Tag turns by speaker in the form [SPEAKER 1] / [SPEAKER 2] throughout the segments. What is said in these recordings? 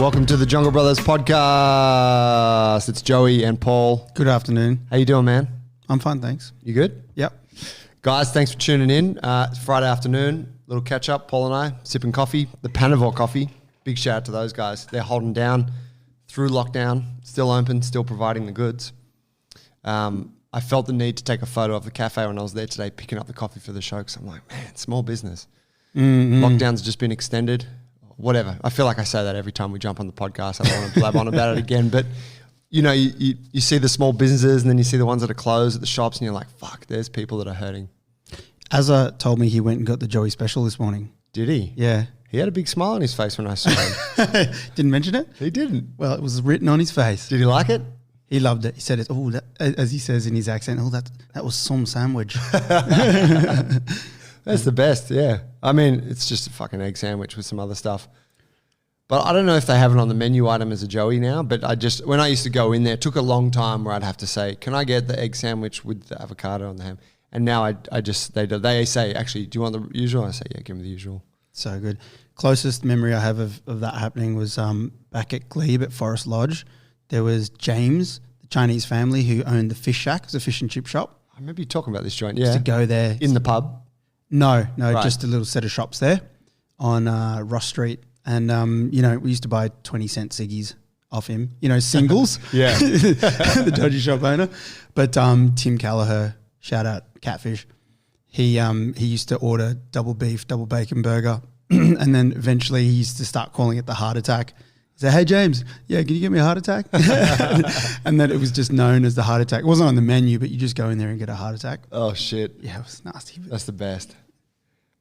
[SPEAKER 1] Welcome to the Jungle Brothers podcast. It's Joey and Paul.
[SPEAKER 2] Good afternoon.
[SPEAKER 1] How you doing, man?
[SPEAKER 2] I'm fine, thanks.
[SPEAKER 1] You good?
[SPEAKER 2] Yep.
[SPEAKER 1] Guys, thanks for tuning in. It's Friday afternoon, little catch up. Paul and I sipping coffee, the Panavore coffee. Big shout out to those guys. They're holding down through lockdown, still open, still providing the goods. I felt the need to take a photo of the cafe when I was there today, picking up the coffee for the show, because I'm like, man, small business. Lockdown's just been extended. Whatever. I feel like I say that every time we jump on the podcast. I don't want to blab on about it again. But, you know, you see the small businesses and then you see the ones that are closed at the shops and you're like, fuck, there's people that are hurting.
[SPEAKER 2] Azza told me he went and got the Joey special this morning.
[SPEAKER 1] Did he?
[SPEAKER 2] Yeah.
[SPEAKER 1] He had a big smile on his face when I saw him.
[SPEAKER 2] Didn't mention it?
[SPEAKER 1] He didn't.
[SPEAKER 2] Well, it was written on his face.
[SPEAKER 1] Did he like it?
[SPEAKER 2] He loved it. He said, it. "Oh, as he says in his accent, that was some sandwich."
[SPEAKER 1] That's the best, yeah. I mean, it's just a fucking egg sandwich with some other stuff. But I don't know if they have it on the menu item as a Joey now, but when I used to go in there, it took a long time where I'd have to say, can I get the egg sandwich with the avocado on the ham? And now they say, actually, do you want the usual? I say, yeah, give me the usual.
[SPEAKER 2] So good. Closest memory I have of that happening was back at Glebe at Forest Lodge. There was James, the Chinese family who owned the Fish Shack. It was a fish and chip shop.
[SPEAKER 1] I remember you talking about this joint, yeah.
[SPEAKER 2] Used to go there.
[SPEAKER 1] In the pub?
[SPEAKER 2] No,
[SPEAKER 1] Right.
[SPEAKER 2] Just a little set of shops there on Ross Street. And, you know, we used to buy 20-cent ciggies off him, you know, singles.
[SPEAKER 1] Yeah.
[SPEAKER 2] The dodgy shop owner. But Tim Callagher, shout out Catfish, he used to order double beef, double bacon burger. And then eventually he used to start calling it the heart attack. He said, "Hey, James, yeah, can you get me a heart attack?" And then it was just known as the heart attack. It wasn't on the menu, but you just go in there and get a heart attack.
[SPEAKER 1] Oh, shit.
[SPEAKER 2] Yeah, it was nasty.
[SPEAKER 1] That's the best.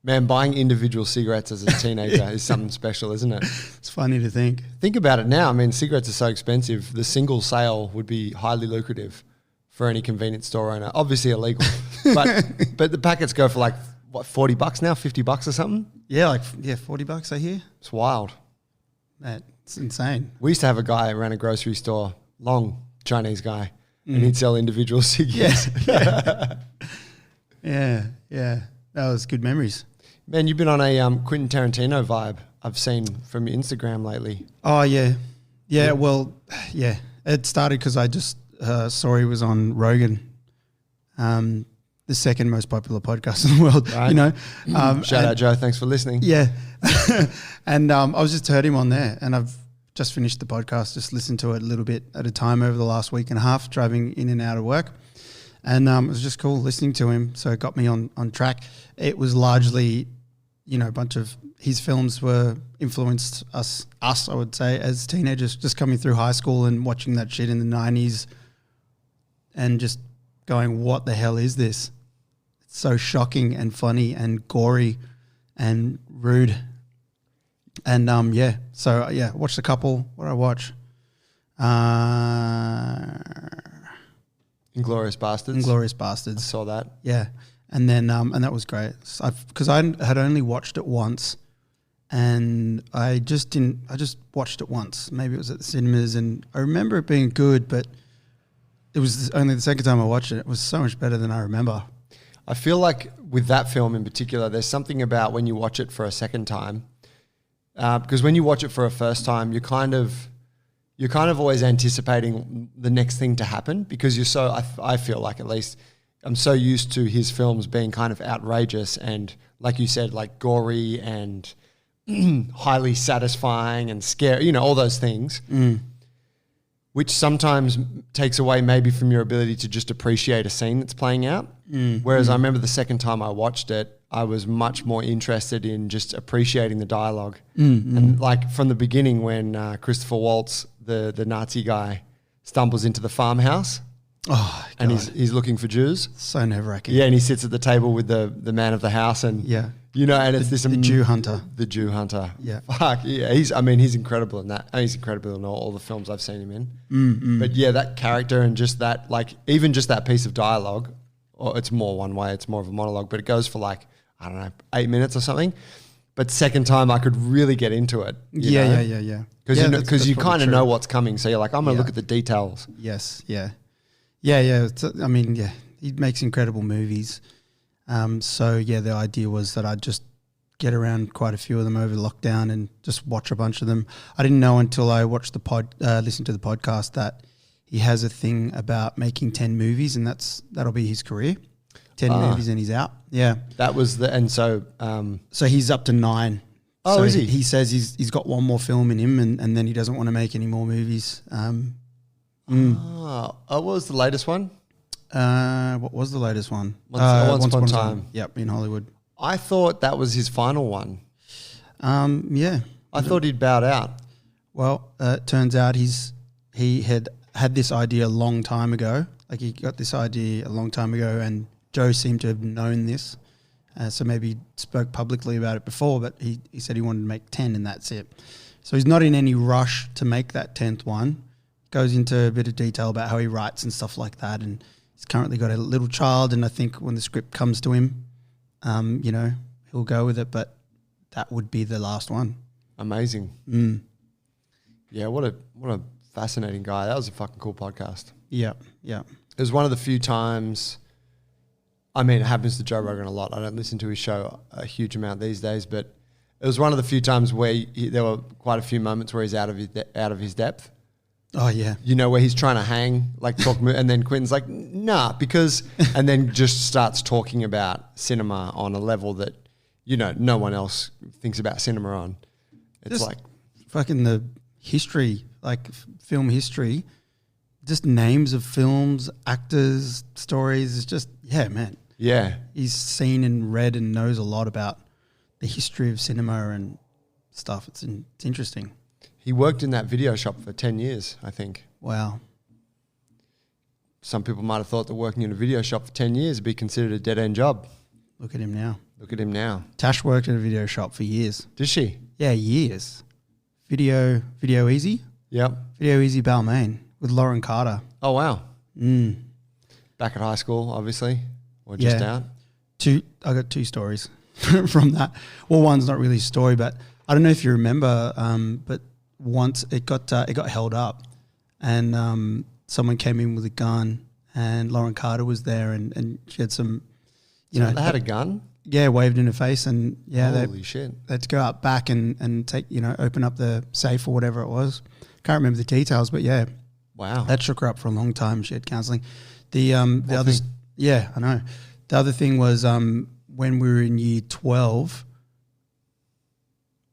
[SPEAKER 1] Man, buying individual cigarettes as a teenager is something special, isn't it?
[SPEAKER 2] It's funny to think.
[SPEAKER 1] Think about it now. I mean, cigarettes are so expensive. The single sale would be highly lucrative for any convenience store owner. Obviously illegal. but the packets go for like, what, $40 now? $50 or something?
[SPEAKER 2] Yeah, $40 I hear.
[SPEAKER 1] It's wild.
[SPEAKER 2] It's insane.
[SPEAKER 1] We used to have a guy around a grocery store, long Chinese guy, and he'd sell individual cigarettes.
[SPEAKER 2] Yeah. That was good memories.
[SPEAKER 1] Man, you've been on a Quentin Tarantino vibe I've seen from your Instagram lately.
[SPEAKER 2] Oh, yeah. Yeah, well, yeah. It started because I just saw he was on Rogan, the second most popular podcast in the world,
[SPEAKER 1] right.
[SPEAKER 2] You know.
[SPEAKER 1] Shout out, Joe. Thanks for listening.
[SPEAKER 2] Yeah. And I was just heard him on there, and I've just finished the podcast, just listened to it a little bit at a time over the last week and a half, driving in and out of work. And it was just cool listening to him. So it got me on track. It was largely, you know, a bunch of his films were influenced us, I would say, as teenagers, just coming through high school and watching that shit in the 90s and just going, what the hell is this? It's so shocking and funny and gory and rude. And watched a couple. What did I watch?
[SPEAKER 1] Inglourious Bastards.
[SPEAKER 2] Inglourious
[SPEAKER 1] I
[SPEAKER 2] Bastards.
[SPEAKER 1] saw that.
[SPEAKER 2] Yeah. And then, and that was great. Because I had only watched it once and I just watched it once. Maybe it was at the cinemas and I remember it being good, but it was only the second time I watched it. It was so much better than I remember.
[SPEAKER 1] I feel like with that film in particular, there's something about when you watch it for a second time, because when you watch it for a first time, you're kind of always anticipating the next thing to happen because you're so, I feel like at least, I'm so used to his films being kind of outrageous and, like you said, like gory and highly satisfying and scary, you know, all those things, which sometimes takes away maybe from your ability to just appreciate a scene that's playing out. Whereas I remember the second time I watched it, I was much more interested in just appreciating the dialogue. And like from the beginning when Christopher Waltz, the Nazi guy, stumbles into the farmhouse.
[SPEAKER 2] Oh, God.
[SPEAKER 1] And he's looking for Jews.
[SPEAKER 2] So nerve-wracking.
[SPEAKER 1] Yeah, and he sits at the table with the man of the house, and you know, and it's
[SPEAKER 2] the Jew hunter.
[SPEAKER 1] The Jew hunter.
[SPEAKER 2] Yeah.
[SPEAKER 1] Fuck yeah. He's incredible in that. He's incredible in all the films I've seen him in. But yeah, that character and just that, like, even just that piece of dialogue, or it's more one way, it's more of a monologue, but it goes for like, I don't know, 8 minutes or something. But second time I could really get into it.
[SPEAKER 2] Yeah.
[SPEAKER 1] Because you kind of know what's coming. So you're like, I'm going to look at the details.
[SPEAKER 2] Yes. Yeah. Yeah. I mean, he makes incredible movies. So yeah, the idea was that I'd just get around quite a few of them over lockdown and just watch a bunch of them. I didn't know until I watched listened to the podcast that he has a thing about making 10 movies, and that'll be his career. 10 movies and he's out. Yeah.
[SPEAKER 1] That was
[SPEAKER 2] So he's up to 9.
[SPEAKER 1] Oh,
[SPEAKER 2] so
[SPEAKER 1] is he?
[SPEAKER 2] He says he's got one more film in him, and then he doesn't want to make any more movies.
[SPEAKER 1] what was the latest one?
[SPEAKER 2] What was the latest one?
[SPEAKER 1] Once Upon a Time.
[SPEAKER 2] Yep, in Hollywood.
[SPEAKER 1] I thought that was his final one.
[SPEAKER 2] Yeah.
[SPEAKER 1] I thought he'd bowed out.
[SPEAKER 2] Well, it turns out he had this idea a long time ago. Like he got this idea a long time ago, and Joe seemed to have known this. So maybe he spoke publicly about it before, but he said he wanted to make 10 and that's it. So he's not in any rush to make that 10th one. Goes into a bit of detail about how he writes and stuff like that. And he's currently got a little child, and I think when the script comes to him, he'll go with it, but that would be the last one.
[SPEAKER 1] Amazing. Yeah, what a fascinating guy. That was a fucking cool podcast.
[SPEAKER 2] Yeah.
[SPEAKER 1] It was one of the few times, I mean, it happens to Joe Rogan a lot. I don't listen to his show a huge amount these days, but it was one of the few times where there were quite a few moments where he's out of his depth.
[SPEAKER 2] Oh, yeah.
[SPEAKER 1] You know, where he's trying to hang, like talk, and then Quentin's like, nah, because, and then just starts talking about cinema on a level that, no one else thinks about cinema on. It's
[SPEAKER 2] Just
[SPEAKER 1] like
[SPEAKER 2] fucking the history, like film history, just names of films, actors, stories. It's just, yeah, man.
[SPEAKER 1] yeah.
[SPEAKER 2] He's seen and read and knows a lot about the history of cinema and stuff. It's interesting.
[SPEAKER 1] He worked in that video shop for 10 years, I think.
[SPEAKER 2] Wow.
[SPEAKER 1] Some people might have thought that working in a video shop for 10 years would be considered a dead-end job.
[SPEAKER 2] Look at him now.
[SPEAKER 1] Look at him now.
[SPEAKER 2] Tash worked at a video shop for years.
[SPEAKER 1] Did she?
[SPEAKER 2] Yeah, years. Video Easy.
[SPEAKER 1] Yep.
[SPEAKER 2] Video Easy Balmain with Lauren Carter.
[SPEAKER 1] Oh, wow.
[SPEAKER 2] Mm.
[SPEAKER 1] Back at high school, obviously, or just
[SPEAKER 2] Yeah.
[SPEAKER 1] out.
[SPEAKER 2] I got 2 stories from that. Well, one's not really a story, but I don't know if you remember, but once it got held up, and someone came in with a gun, and Lauren Carter was there, and she had some,
[SPEAKER 1] They had a gun?
[SPEAKER 2] yeah, waved in her face, and yeah,
[SPEAKER 1] Holy shit.
[SPEAKER 2] they had to go out back and take, open up the safe or whatever it was. Can't remember the details, but yeah,
[SPEAKER 1] Wow.
[SPEAKER 2] that shook her up for a long time. She had counselling. The
[SPEAKER 1] What
[SPEAKER 2] other,
[SPEAKER 1] thing?
[SPEAKER 2] yeah, I know. The other thing was when we were in year 12,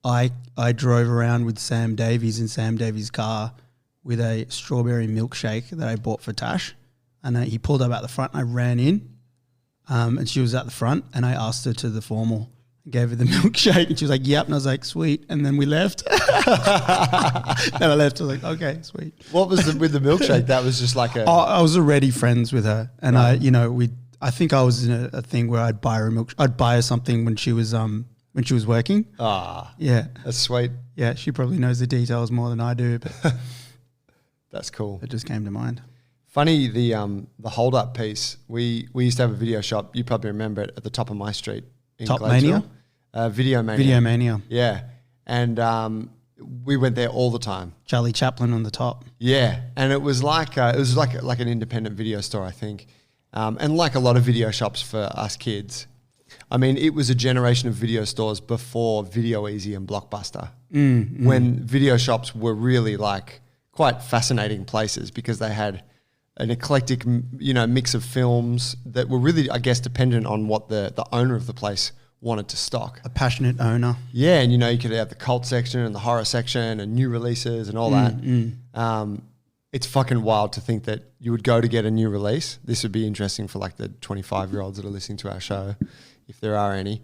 [SPEAKER 2] I drove around with Sam Davies in Sam Davies' car with a strawberry milkshake that I bought for Tash, and he pulled up out the front. And I ran in, and she was at the front, and I asked her to the formal. Gave her the milkshake, and she was like, "Yep," and I was like, "Sweet," and then we left. Then I left. I was like, "Okay, sweet."
[SPEAKER 1] What was with the milkshake? That was just like a...
[SPEAKER 2] I was already friends with her, and
[SPEAKER 1] Right.
[SPEAKER 2] I think I was in a thing where I'd buy her something when she was working.
[SPEAKER 1] Ah,
[SPEAKER 2] Yeah,
[SPEAKER 1] that's sweet.
[SPEAKER 2] yeah. She probably knows the details more than I do, but
[SPEAKER 1] That's cool.
[SPEAKER 2] it just came to mind.
[SPEAKER 1] Funny, the hold up piece. We used to have a video shop. You probably remember it at the top of my street in
[SPEAKER 2] Top
[SPEAKER 1] Gladesville.
[SPEAKER 2] Mania?
[SPEAKER 1] Video Mania.
[SPEAKER 2] Video Mania.
[SPEAKER 1] Yeah, and we went there all the time.
[SPEAKER 2] Charlie Chaplin on the top.
[SPEAKER 1] Yeah, and it was like an independent video store, I think, and like a lot of video shops for us kids. I mean, it was a generation of video stores before Video Easy and Blockbuster, when video shops were really like quite fascinating places because they had an eclectic, mix of films that were really, I guess, dependent on what the owner of the place wanted to stock.
[SPEAKER 2] A passionate owner.
[SPEAKER 1] Yeah, and you could have the cult section and the horror section and new releases and all that. It's fucking wild to think that you would go to get a new release. This would be interesting for like the 25-year-olds that are listening to our show, if there are any.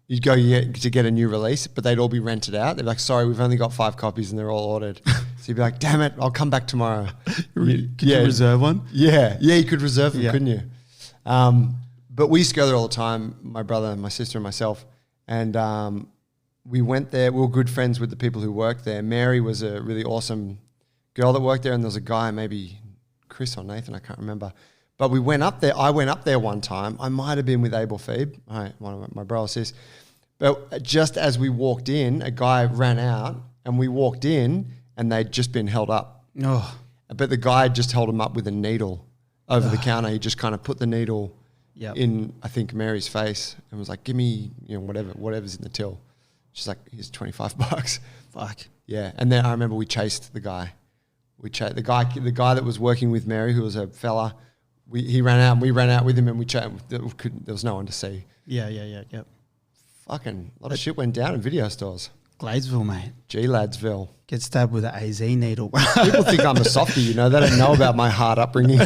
[SPEAKER 1] You'd go to get a new release, but they'd all be rented out. They'd be like, sorry, we've only got 5 copies and they're all ordered. So you'd be like, damn it, I'll come back tomorrow.
[SPEAKER 2] Could you reserve one?
[SPEAKER 1] Yeah, you could reserve them,
[SPEAKER 2] Yeah.
[SPEAKER 1] couldn't you? But we used to go there all the time, my brother, my sister, and myself. And we went there. We were good friends with the people who worked there. Mary was a really awesome girl that worked there, and there was a guy, maybe Chris or Nathan, I can't remember. But we went up there. I went up there one time. I might have been with Abel Phoebe, one of my brothers. But just as we walked in, a guy ran out, and we walked in, and they'd just been held up.
[SPEAKER 2] Oh,
[SPEAKER 1] But the guy just held him up with a needle over the counter. He just kind of put the needle in, I think, Mary's face and was like, give me, whatever's in the till. She's like, here's $25.
[SPEAKER 2] Fuck.
[SPEAKER 1] Yeah. And then I remember we chased the guy. The guy that was working with Mary, who was a fella, he ran out and we ran out with him and we chatted. There was no one to see.
[SPEAKER 2] Yeah.
[SPEAKER 1] Fucking a lot of shit went down in video stores.
[SPEAKER 2] Gladesville, mate.
[SPEAKER 1] Ladsville.
[SPEAKER 2] Get stabbed with an AZ needle.
[SPEAKER 1] People think I'm a softie, They don't know about my hard upbringing.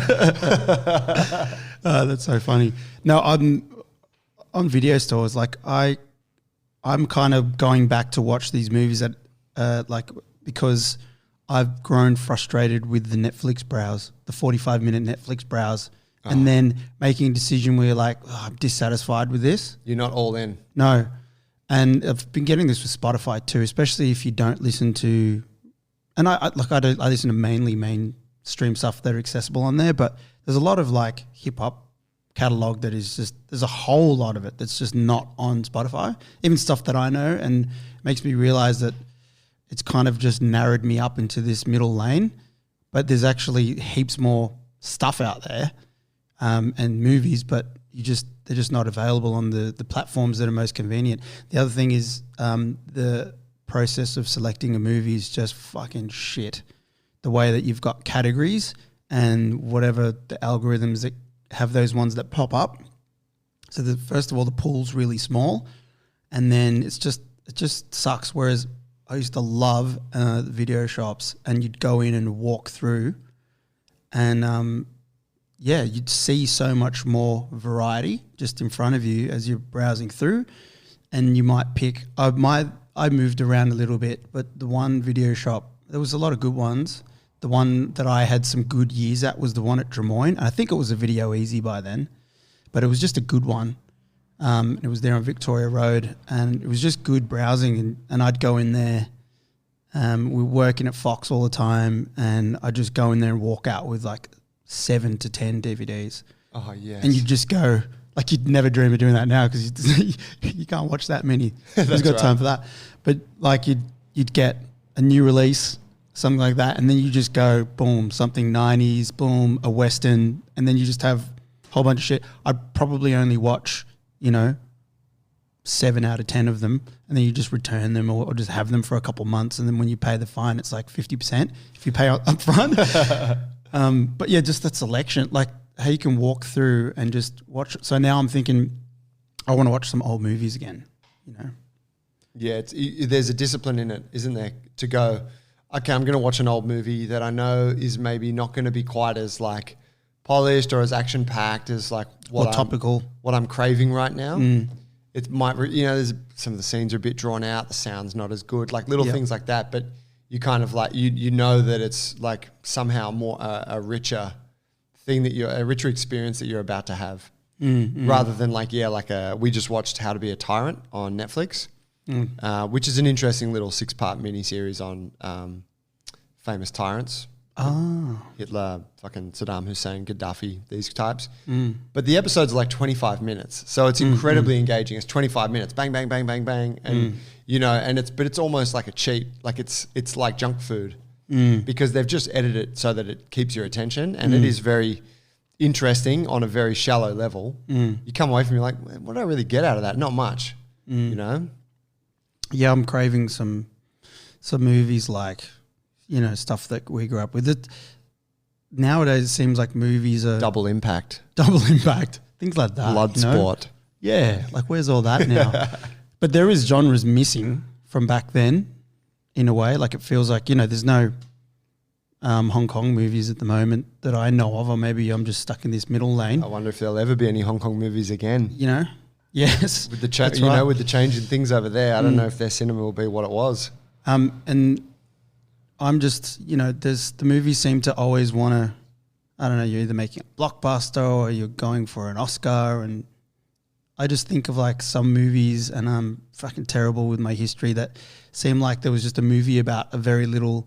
[SPEAKER 2] That's so funny. No, on video stores, like I'm kind of going back to watch these movies because I've grown frustrated with the Netflix browse, the 45-minute Netflix browse, and then making a decision where you're like, I'm dissatisfied with this.
[SPEAKER 1] You're not all in.
[SPEAKER 2] No. And I've been getting this with Spotify too, especially if you don't listen to, and I listen to mainly mainstream stuff that are accessible on there, but there's a lot of like hip hop catalog that is just, there's a whole lot of it that's just not on Spotify, even stuff that I know, and it makes me realize that it's kind of just narrowed me up into this middle lane, but there's actually heaps more stuff out there and movies, but they're just not available on the platforms that are most convenient. The other thing is the process of selecting a movie is just fucking shit. The way that you've got categories and whatever the algorithms that have those ones that pop up. So first of all, the pool's really small, and then it just sucks. Whereas I used to love video shops, and you'd go in and walk through, and you'd see so much more variety just in front of you as you're browsing through, and you might pick. I moved around a little bit, but the one video shop, there was a lot of good ones. The one that I had some good years at was the one at Drummoyne. I think it was a Video Easy by then, but it was just a good one. It was there on Victoria Road, and it was just good browsing, and I'd go in there. We were working at Fox all the time, and I'd just go in there and walk out with like 7 to 10 DVDs.
[SPEAKER 1] Oh, yes.
[SPEAKER 2] And you'd just go, like you'd never dream of doing that now because you can't watch that many. Who's got time for that? But like you'd get a new release, something like that, and then you just go, boom, something 90s, boom, a Western, and then you just have a whole bunch of shit. I'd probably only watch, 7 out of 10 of them, and then you just return them or just have them for a couple months, and then when you pay the fine, it's like 50% if you pay up front. But yeah, just that selection, like how you can walk through and just watch. So now I'm thinking I want to watch some old movies again,
[SPEAKER 1] Yeah, there's a discipline in it, isn't there? To go, okay, I'm going to watch an old movie that I know is maybe not going to be quite as like polished or as action packed as like what I'm craving right now. It might, there's some of the scenes are a bit drawn out, the sound's not as good, like little things like that. But you kind of like you know that it's like somehow more a richer thing a richer experience that you're about to have, rather than like we just watched How to Be a Tyrant on Netflix. Which is an interesting little 6-part miniseries on famous tyrants. Hitler, fucking Saddam Hussein, Gaddafi, these types. But the episodes are like 25 minutes. So it's incredibly engaging. It's 25 minutes, bang, bang, bang, bang, bang. And, and it's almost like a cheat. Like it's like junk food because they've just edited it so that it keeps your attention. And it is very interesting on a very shallow level. You come away from it like, what did I really get out of that? Not much,
[SPEAKER 2] Yeah, I'm craving some movies like, stuff that we grew up with. Nowadays, it seems like movies are...
[SPEAKER 1] Double Impact.
[SPEAKER 2] Things like that.
[SPEAKER 1] Bloodsport.
[SPEAKER 2] Yeah, like where's all that now? But there is genres missing from back then, in a way. Like it feels like, there's no Hong Kong movies at the moment that I know of, or maybe I'm just stuck in this middle lane.
[SPEAKER 1] I wonder if there'll ever be any Hong Kong movies again.
[SPEAKER 2] Yes.
[SPEAKER 1] With the with the change in things over there, I don't know if their cinema will be what it was.
[SPEAKER 2] And I'm just, the movies seem to always want to, I don't know, you're either making a blockbuster or you're going for an Oscar. And I just think of like some movies, and I'm fucking terrible with my history, that seem like there was just a movie about a very little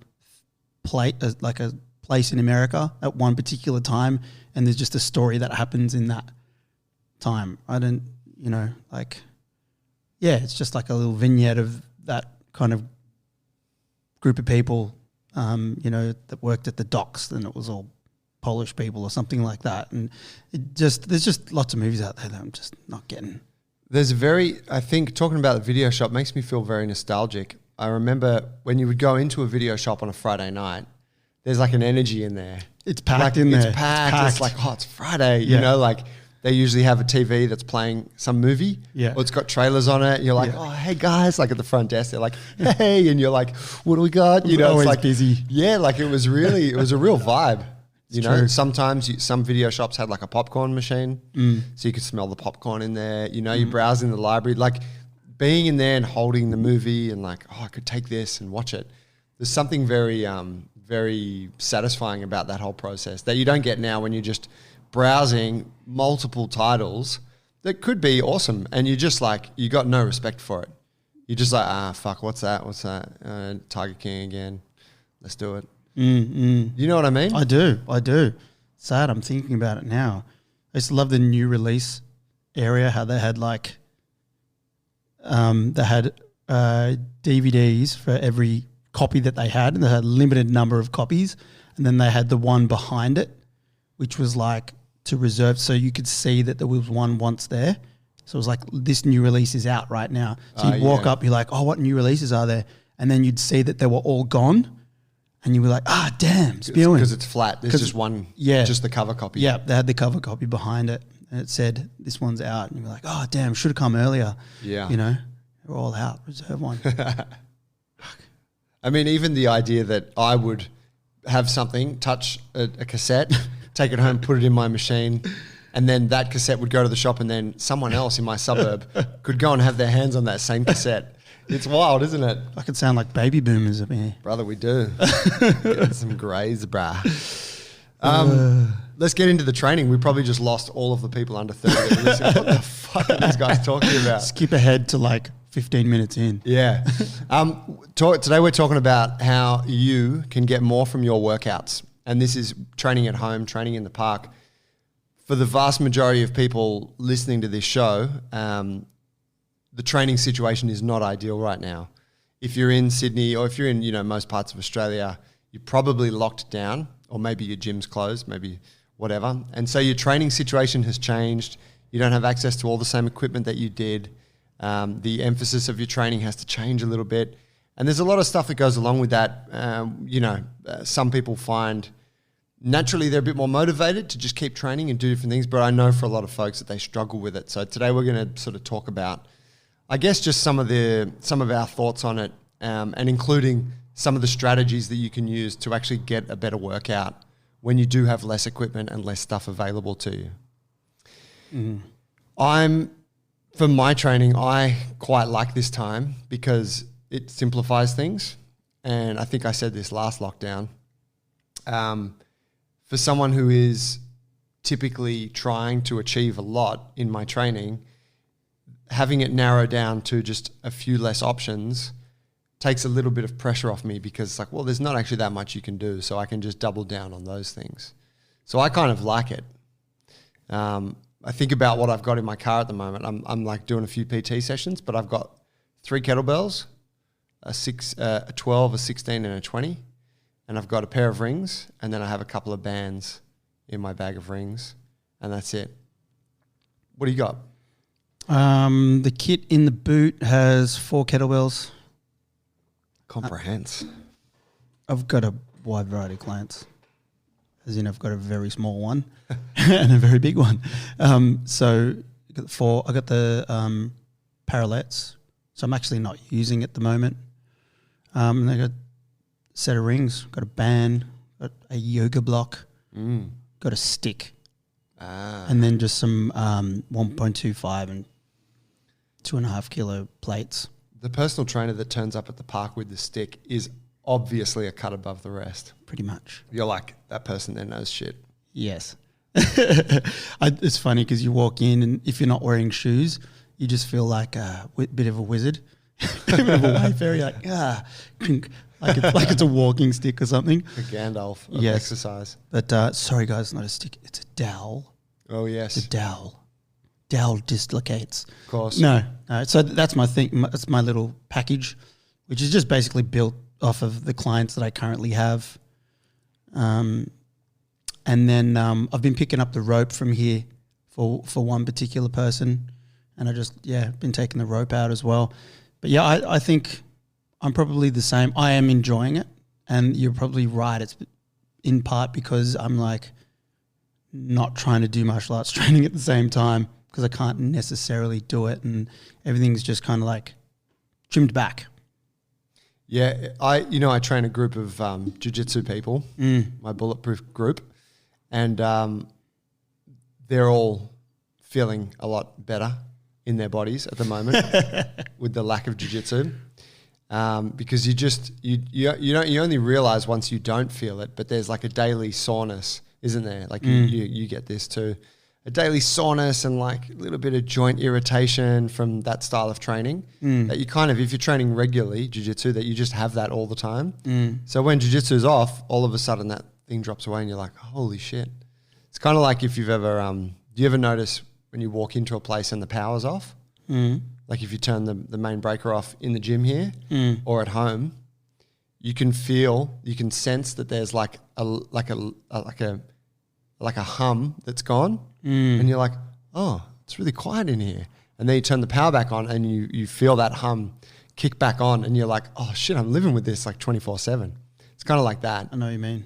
[SPEAKER 2] like a place in America at one particular time, and there's just a story that happens in that time. I don't, it's just like a little vignette of that kind of group of people, that worked at the docks, and it was all Polish people or something like that. And there's just lots of movies out there that I'm just not getting.
[SPEAKER 1] I think talking about the video shop makes me feel very nostalgic. I remember when you would go into a video shop on a Friday night, there's like an energy in there.
[SPEAKER 2] It's packed in there.
[SPEAKER 1] It's packed. It's like, oh, it's Friday. You know, like they usually have a TV that's playing some movie.
[SPEAKER 2] Yeah.
[SPEAKER 1] Or it's got trailers on it. You're like, oh, hey guys, like at the front desk, they're like, hey, and you're like, what do we got? You know,
[SPEAKER 2] always
[SPEAKER 1] it's like
[SPEAKER 2] busy.
[SPEAKER 1] Yeah, like it was a real vibe. You know,
[SPEAKER 2] true.
[SPEAKER 1] sometimes some video shops had like a popcorn machine, so you could smell the popcorn in there. You know, you're browsing the library, like being in there and holding the movie and like, oh, I could take this and watch it. There's something very, very satisfying about that whole process that you don't get now when you're just browsing multiple titles that could be awesome, and you just like, you got no respect for it. You're just like, fuck, what's that? Tiger King again. Let's do it. You know what I mean?
[SPEAKER 2] I do. Sad, I'm thinking about it now. I used to love the new release area, how they had like, DVDs for every copy that they had, and they had a limited number of copies, and then they had the one behind it, which was like to reserve, so you could see that there was one once there. So it was like, this new release is out right now. So you'd walk up, you're like, oh, what new releases are there? And then you'd see that they were all gone. And you were like, damn, spewing.
[SPEAKER 1] Because it's flat. There's just one, just the cover copy.
[SPEAKER 2] Yeah, they had the cover copy behind it. And it said, this one's out. And you were like, oh, damn, should have come earlier.
[SPEAKER 1] Yeah.
[SPEAKER 2] You know, they're all out. Reserve one.
[SPEAKER 1] I mean, even the idea that I would have something, touch a cassette, take it home, put it in my machine, and then that cassette would go to the shop, and then someone else in my suburb could go and have their hands on that same cassette. It's wild, isn't it?
[SPEAKER 2] I could sound like baby boomers up here.
[SPEAKER 1] Brother, we do. Getting some greys, brah. Let's get into the training. We probably just lost all of the people under 30 that are listening. What the fuck are these guys talking about?
[SPEAKER 2] Skip ahead to like 15 minutes in.
[SPEAKER 1] Yeah. Today we're talking about how you can get more from your workouts. And this is training at home, training in the park. For the vast majority of people listening to this show, the training situation is not ideal right now. If you're in Sydney or if you're in, most parts of Australia, you're probably locked down, or maybe your gym's closed, maybe whatever. And so your training situation has changed. You don't have access to all the same equipment that you did. The emphasis of your training has to change a little bit. And there's a lot of stuff that goes along with that. Some people find naturally they're a bit more motivated to just keep training and do different things, but I know for a lot of folks that they struggle with it. So today we're going to sort of talk about, I guess, just some of our thoughts on it, and including some of the strategies that you can use to actually get a better workout when you do have less equipment and less stuff available to you. For my training, I quite like this time because it simplifies things. And I think I said this last lockdown. For someone who is typically trying to achieve a lot in my training, having it narrow down to just a few less options takes a little bit of pressure off me, because it's like, well, there's not actually that much you can do, so I can just double down on those things. So I kind of like it. I think about what I've got in my car at the moment. I'm like doing a few PT sessions, but I've got 3 kettlebells, a 12, a 16, and a 20. And I've got a pair of rings, and then I have a couple of bands in my bag of rings, and that's it. What do you got?
[SPEAKER 2] The kit in the boot has 4 kettlebells.
[SPEAKER 1] Comprehends.
[SPEAKER 2] I've got a wide variety of clients. As in, I've got a very small one and a very big one. So I got 4. I got the parallettes, so I'm actually not using it at the moment. And I got a set of rings, got a band, got a yoga block, got a stick, and then just some 1.25 and 2.5 kilo plates.
[SPEAKER 1] The personal trainer that turns up at the park with the stick is obviously a cut above the rest.
[SPEAKER 2] Pretty much.
[SPEAKER 1] You're like, that person there knows shit.
[SPEAKER 2] Yes. It's funny because you walk in, and if you're not wearing shoes, you just feel like a bit of a wizard. A bit of a wayfarer, like, like it's a walking stick or something.
[SPEAKER 1] A Gandalf of exercise.
[SPEAKER 2] But sorry guys, it's not a stick, it's a dowel.
[SPEAKER 1] Oh yes.
[SPEAKER 2] It's a dowel. Dowel dislocates.
[SPEAKER 1] Of course.
[SPEAKER 2] No. So that's my thing. That's my little package, which is just basically built off of the clients that I currently have. And then I've been picking up the rope from here for one particular person, and I just been taking the rope out as well. But yeah, I think I'm probably the same. I am enjoying it, and you're probably right. It's in part because I'm like not trying to do martial arts training at the same time because I can't necessarily do it, and everything's just kind of like trimmed back.
[SPEAKER 1] Yeah, I train a group of jiu-jitsu people, my bulletproof group, and they're all feeling a lot better in their bodies at the moment with the lack of jiu-jitsu. Because you only realize once you don't feel it, but there's like a daily soreness, isn't there? Like you get this too, a daily soreness and like a little bit of joint irritation from that style of training that you kind of, if you're training regularly jiu-jitsu, that you just have that all the time. So when jiu-jitsu is off, all of a sudden that thing drops away and you're like, holy shit. It's kind of like if you've ever, do you ever notice when you walk into a place and the power's off? Like if you turn the main breaker off in the gym here or at home, you can sense that there's like a hum that's gone, and you're like, oh, it's really quiet in here. And then you turn the power back on, and you feel that hum kick back on, and you're like, oh shit, I'm living with this like 24/7. It's kind of like that.
[SPEAKER 2] I know what you mean.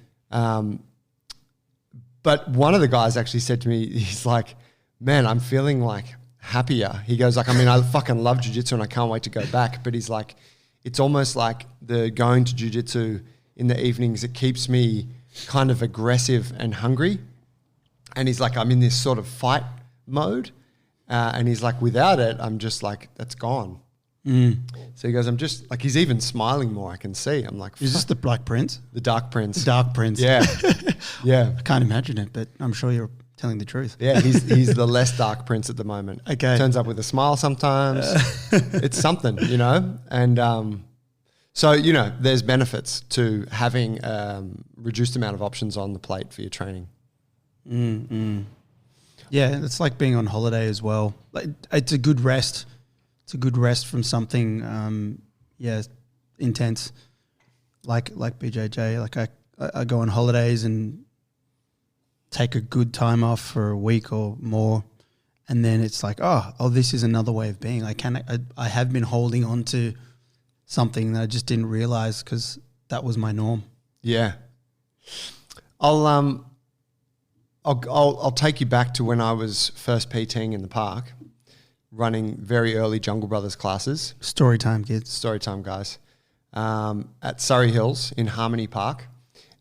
[SPEAKER 1] But one of the guys actually said to me, he's like, man, I'm feeling like happier. He goes like, I mean, I fucking love jiu-jitsu and I can't wait to go back. But he's like, it's almost like the going to jiu-jitsu in the evenings, it keeps me kind of aggressive and hungry. And he's like, I'm in this sort of fight mode. And he's like, without it, I'm just like, that's gone. So he goes, I'm just like, he's even smiling more, I can see. I'm like,
[SPEAKER 2] is this the Black Prince?
[SPEAKER 1] The Dark Prince.
[SPEAKER 2] The Dark Prince.
[SPEAKER 1] Yeah. Yeah.
[SPEAKER 2] I can't imagine it, but I'm sure you're telling the truth.
[SPEAKER 1] Yeah, he's the less Dark Prince at the moment.
[SPEAKER 2] Okay.
[SPEAKER 1] Turns up with a smile sometimes. It's something, And so, there's benefits to having reduced amount of options on the plate for your training.
[SPEAKER 2] Yeah, it's like being on holiday as well. Like, it's a good rest. It's a good rest from something, intense, like BJJ. Like I go on holidays and take a good time off for a week or more, and then it's like, oh, this is another way of being. I have been holding on to something that I just didn't realize because that was my norm.
[SPEAKER 1] Yeah, I'll take you back to when I was first PTing in the park, running very early Jungle Brothers classes.
[SPEAKER 2] Story time, kids.
[SPEAKER 1] Story time, guys. At Surrey Hills in Harmony Park.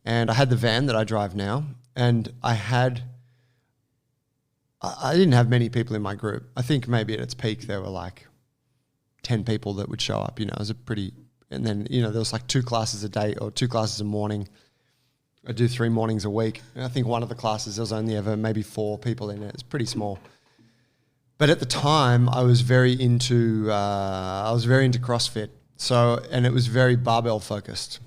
[SPEAKER 1] And I had the van that I drive now. And I didn't have many people in my group. I think maybe at its peak there were like 10 people that would show up. It was and then, there was like 2 classes a day or 2 classes a morning. I do 3 mornings a week. And I think one of the classes, there was only ever maybe 4 people in it. It's pretty small. But at the time, I was very into CrossFit. And it was very barbell focused.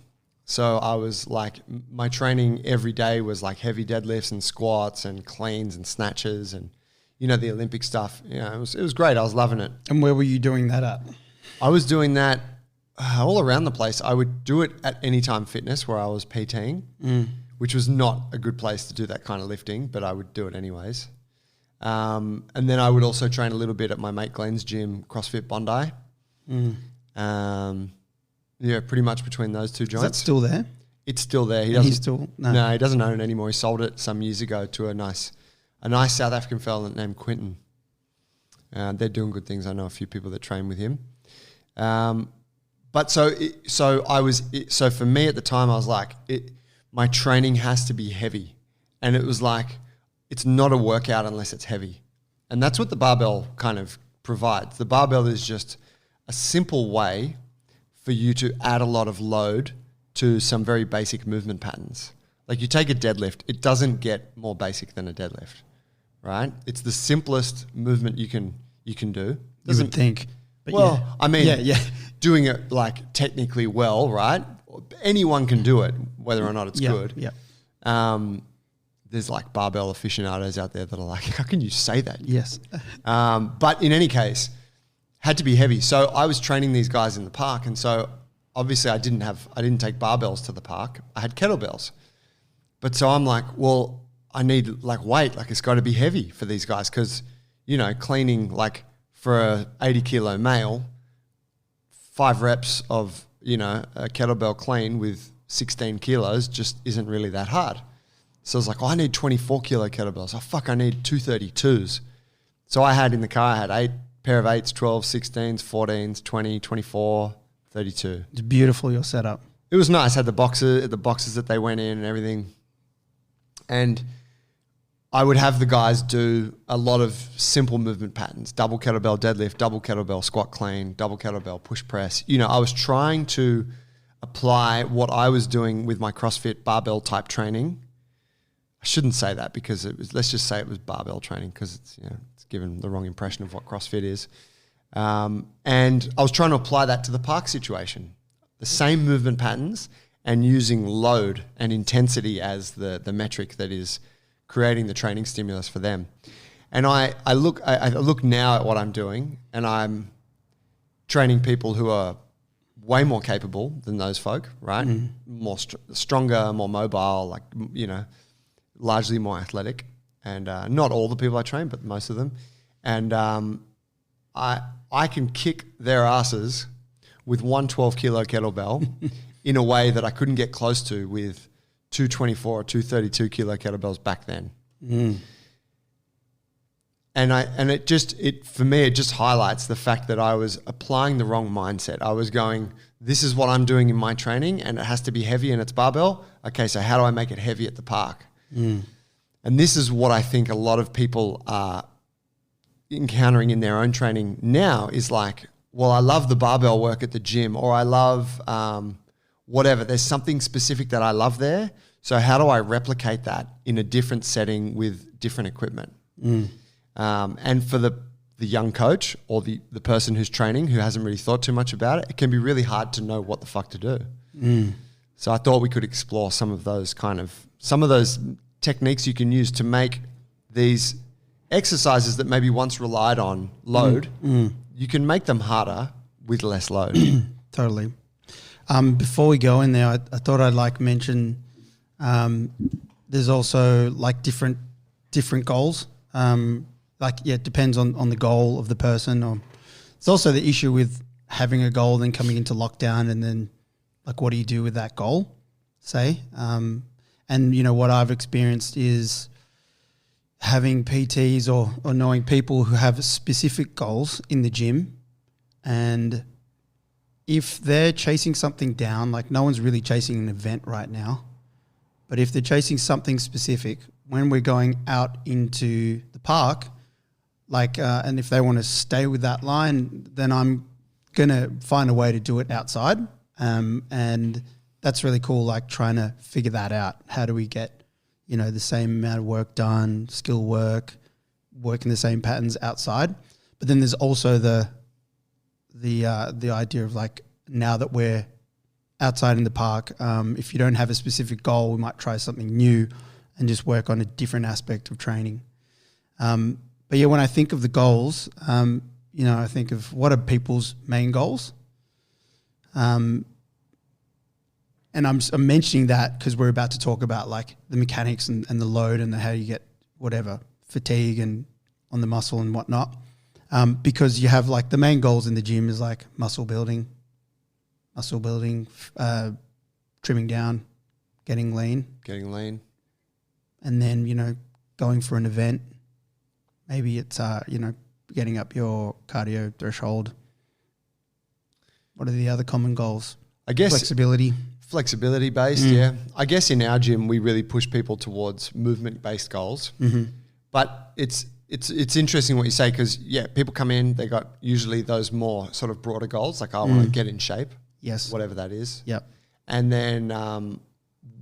[SPEAKER 1] So I was like, my training every day was like heavy deadlifts and squats and cleans and snatches and, the Olympic stuff. It was great. I was loving it.
[SPEAKER 2] And where were you doing that at?
[SPEAKER 1] I was doing that all around the place. I would do it at Anytime Fitness where I was PTing, which was not a good place to do that kind of lifting, but I would do it anyways. And then I would also train a little bit at my mate Glenn's gym, CrossFit Bondi. Yeah, pretty much between those 2 joints.
[SPEAKER 2] Is that still there?
[SPEAKER 1] It's still there. He doesn't own it anymore. He sold it some years ago to a nice South African fella named Quentin. They're doing good things. I know a few people that train with him. But so for me at the time, I was like, my training has to be heavy, and it was like, it's not a workout unless it's heavy, and that's what the barbell kind of provides. The barbell is just a simple way for you to add a lot of load to some very basic movement patterns. Like you take a deadlift, it doesn't get more basic than a deadlift, right? It's the simplest movement you can do.
[SPEAKER 2] You would think. But
[SPEAKER 1] doing it like technically well, right? Anyone can do it, whether or not it's good. Yeah. There's like barbell aficionados out there that are like, how can you say that?
[SPEAKER 2] Yes.
[SPEAKER 1] But in any case, had to be heavy. So I was training these guys in the park, and so obviously I didn't take barbells to the park. I had kettlebells. But so I'm like, well, I need like weight, like it's got to be heavy for these guys because, cleaning like for a 80 kilo male, 5 reps of, a kettlebell clean with 16 kilos just isn't really that hard. So I was like, I need 24 kilo kettlebells. I need 232s. So I had in the car, I had 8 pair of 8s, 12, 16s, 14s, 20, 24, 32.
[SPEAKER 2] It's beautiful, your setup.
[SPEAKER 1] It was nice. Had the boxes that they went in and everything. And I would have the guys do a lot of simple movement patterns, double kettlebell deadlift, double kettlebell squat clean, double kettlebell push press. I was trying to apply what I was doing with my CrossFit barbell type training. I shouldn't say that because let's just say it was barbell training because it's given the wrong impression of what CrossFit is. And I was trying to apply that to the park situation. The same movement patterns and using load and intensity as the metric that is creating the training stimulus for them. And I look now at what I'm doing, and I'm training people who are way more capable than those folk, right? More stronger, more mobile, like, largely more athletic. And not all the people I train, but most of them. And I can kick their asses with 112 kilo kettlebell in a way that I couldn't get close to with 224 or 232 kilo kettlebells back then. And for me, it just highlights the fact that I was applying the wrong mindset. I was going, this is what I'm doing in my training and it has to be heavy and it's barbell. Okay, so how do I make it heavy at the park? And this is what I think a lot of people are encountering in their own training now is like, well, I love the barbell work at the gym, or I love whatever. There's something specific that I love there. So how do I replicate that in a different setting with different equipment? And for the young coach or the person who's training who hasn't really thought too much about it, it can be really hard to know what the fuck to do. So I thought we could explore some of those techniques you can use to make these exercises that maybe once relied on load, you can make them harder with less load.
[SPEAKER 2] Totally. Before we go in there, I thought I'd mention there's also different goals. It depends on the goal of the person. Or it's also the issue with having a goal, then coming into lockdown, and then what do you do with that goal, say? And what I've experienced is having PTs or knowing people who have specific goals in the gym, and if they're chasing something down, no one's really chasing an event right now, but if they're chasing something specific, when we're going out into the park, and if they want to stay with that line, then I'm going to find a way to do it outside. And that's really cool, trying to figure that out. How do we get, the same amount of work done, skill work, working the same patterns outside? But then there's also the idea of now that we're outside in the park, if you don't have a specific goal, we might try something new and just work on a different aspect of training. But yeah, when I think of the goals, I think of what are people's main goals. And I'm mentioning that because we're about to talk about the mechanics and the load and how you get whatever fatigue and on the muscle and whatnot. Because you have the main goals in the gym is muscle building, trimming down, getting lean. And then, going for an event, maybe it's, getting up your cardio threshold. What are the other common goals?
[SPEAKER 1] I guess
[SPEAKER 2] Flexibility
[SPEAKER 1] based, yeah. I guess in our gym, we really push people towards movement-based goals. But it's interesting what you say because, people come in, they got usually those more sort of broader goals, I want to get in shape.
[SPEAKER 2] Yes.
[SPEAKER 1] Whatever that is.
[SPEAKER 2] Yep.
[SPEAKER 1] And then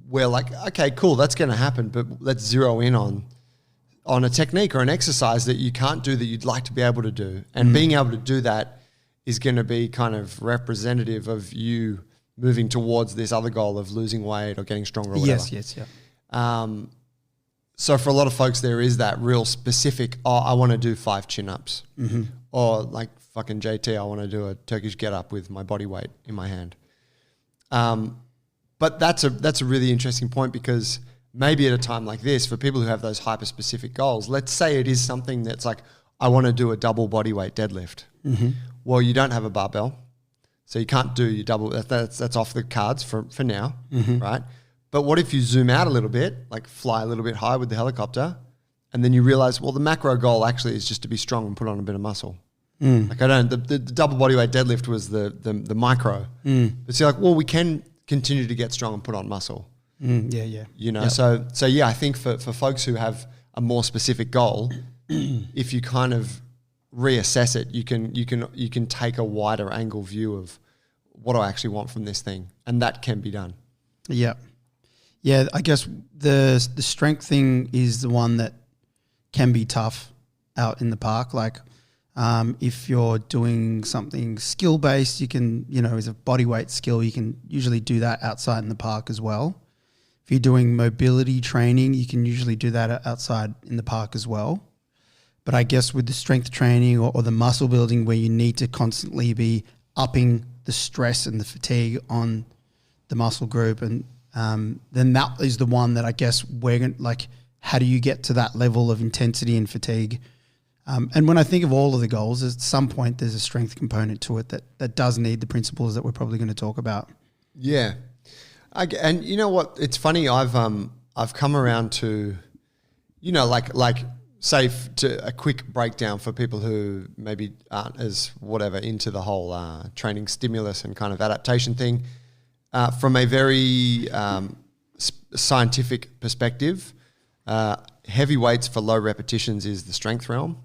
[SPEAKER 1] we're okay, cool, that's going to happen, but let's zero in on a technique or an exercise that you can't do that you'd like to be able to do. And being able to do that is going to be kind of representative of you moving towards this other goal of losing weight or getting stronger or whatever.
[SPEAKER 2] Yes, yeah.
[SPEAKER 1] So for a lot of folks, there is that real specific, I want to do 5 chin-ups. Or fucking JT, I want to do a Turkish get-up with my body weight in my hand. But that's a really interesting point because maybe at a time like this, for people who have those hyper-specific goals, let's say it is something that's like, I want to do a double bodyweight deadlift.
[SPEAKER 2] Mm-hmm.
[SPEAKER 1] Well, you don't have a barbell, so you can't do your double. That's off the cards for now, right? But what if you zoom out a little bit, like fly a little bit high with the helicopter, and then you realize, well, the macro goal actually is just to be strong and put on a bit of muscle. Like the double bodyweight deadlift was the micro. But so you're like, well, we can continue to get strong and put on muscle.
[SPEAKER 2] Yeah.
[SPEAKER 1] You know, so yeah, I think for folks who have a more specific goal, if you kind of reassess it, you can take a wider angle view of what do I actually want from this thing, and that can be done.
[SPEAKER 2] Yeah. I guess the strength thing is the one that can be tough out in the park. Like if you're doing something skill based, you can, as a body weight skill, you can usually do that outside in the park as well. If you're doing mobility training, you can usually do that outside in the park as well. But I guess with the strength training or the muscle building, where you need to constantly be upping the stress and the fatigue on the muscle group, and then that is the one that I guess we're going to, like, how do you get to that level of intensity and fatigue? And when I think of all of the goals, at some point there's a strength component to it that does need the principles that we're probably going to talk about.
[SPEAKER 1] Yeah. And you know what? It's funny. I've come around to, like say to a quick breakdown for people who maybe aren't as into the whole training stimulus and kind of adaptation thing. From a very scientific perspective, heavy weights for low repetitions is the strength realm.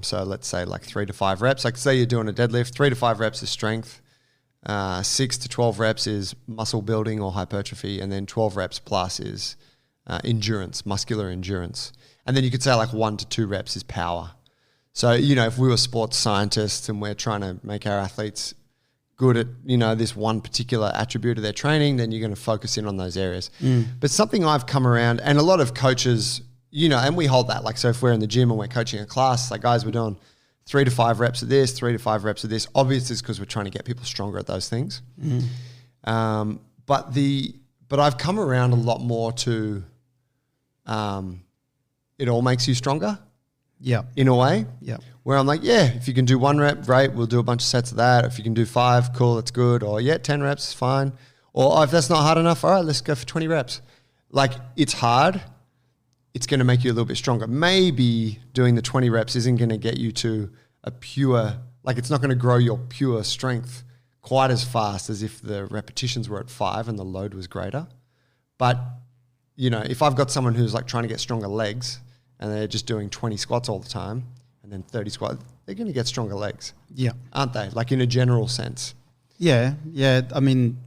[SPEAKER 1] So let's say like 3 to 5 reps. Like say you're doing a deadlift, 3 to 5 reps is strength. 6 to 12 reps is muscle building or hypertrophy, and then 12 reps plus is endurance, muscular endurance. And then you could say like 1 to 2 reps is power. So, if we were sports scientists and we're trying to make our athletes good at, this one particular attribute of their training, then you're going to focus in on those areas. But something I've come around, and a lot of coaches, and we hold that, like, so if we're in the gym and we're coaching a class, like, guys, we're doing 3 to 5 reps of this, 3 to 5 reps of this. Obviously, it's because we're trying to get people stronger at those things. But I've come around a lot more to, it all makes you stronger.
[SPEAKER 2] Yeah.
[SPEAKER 1] In a way.
[SPEAKER 2] Yeah.
[SPEAKER 1] Where I'm like, yeah, if you can do 1 rep, great, we'll do a bunch of sets of that. If you can do 5, cool, that's good. Or 10 reps is fine. Or if that's not hard enough, all right, let's go for 20 reps. Like, it's hard. It's going to make you a little bit stronger. Maybe doing the 20 reps isn't going to get you to a pure, like, it's not going to grow your pure strength quite as fast as if the repetitions were at 5 and the load was greater. But, if I've got someone who's like trying to get stronger legs and they're just doing 20 squats all the time and then 30 squats, they're going to get stronger legs.
[SPEAKER 2] Yeah.
[SPEAKER 1] Aren't they? Like, in a general sense.
[SPEAKER 2] Yeah. I mean,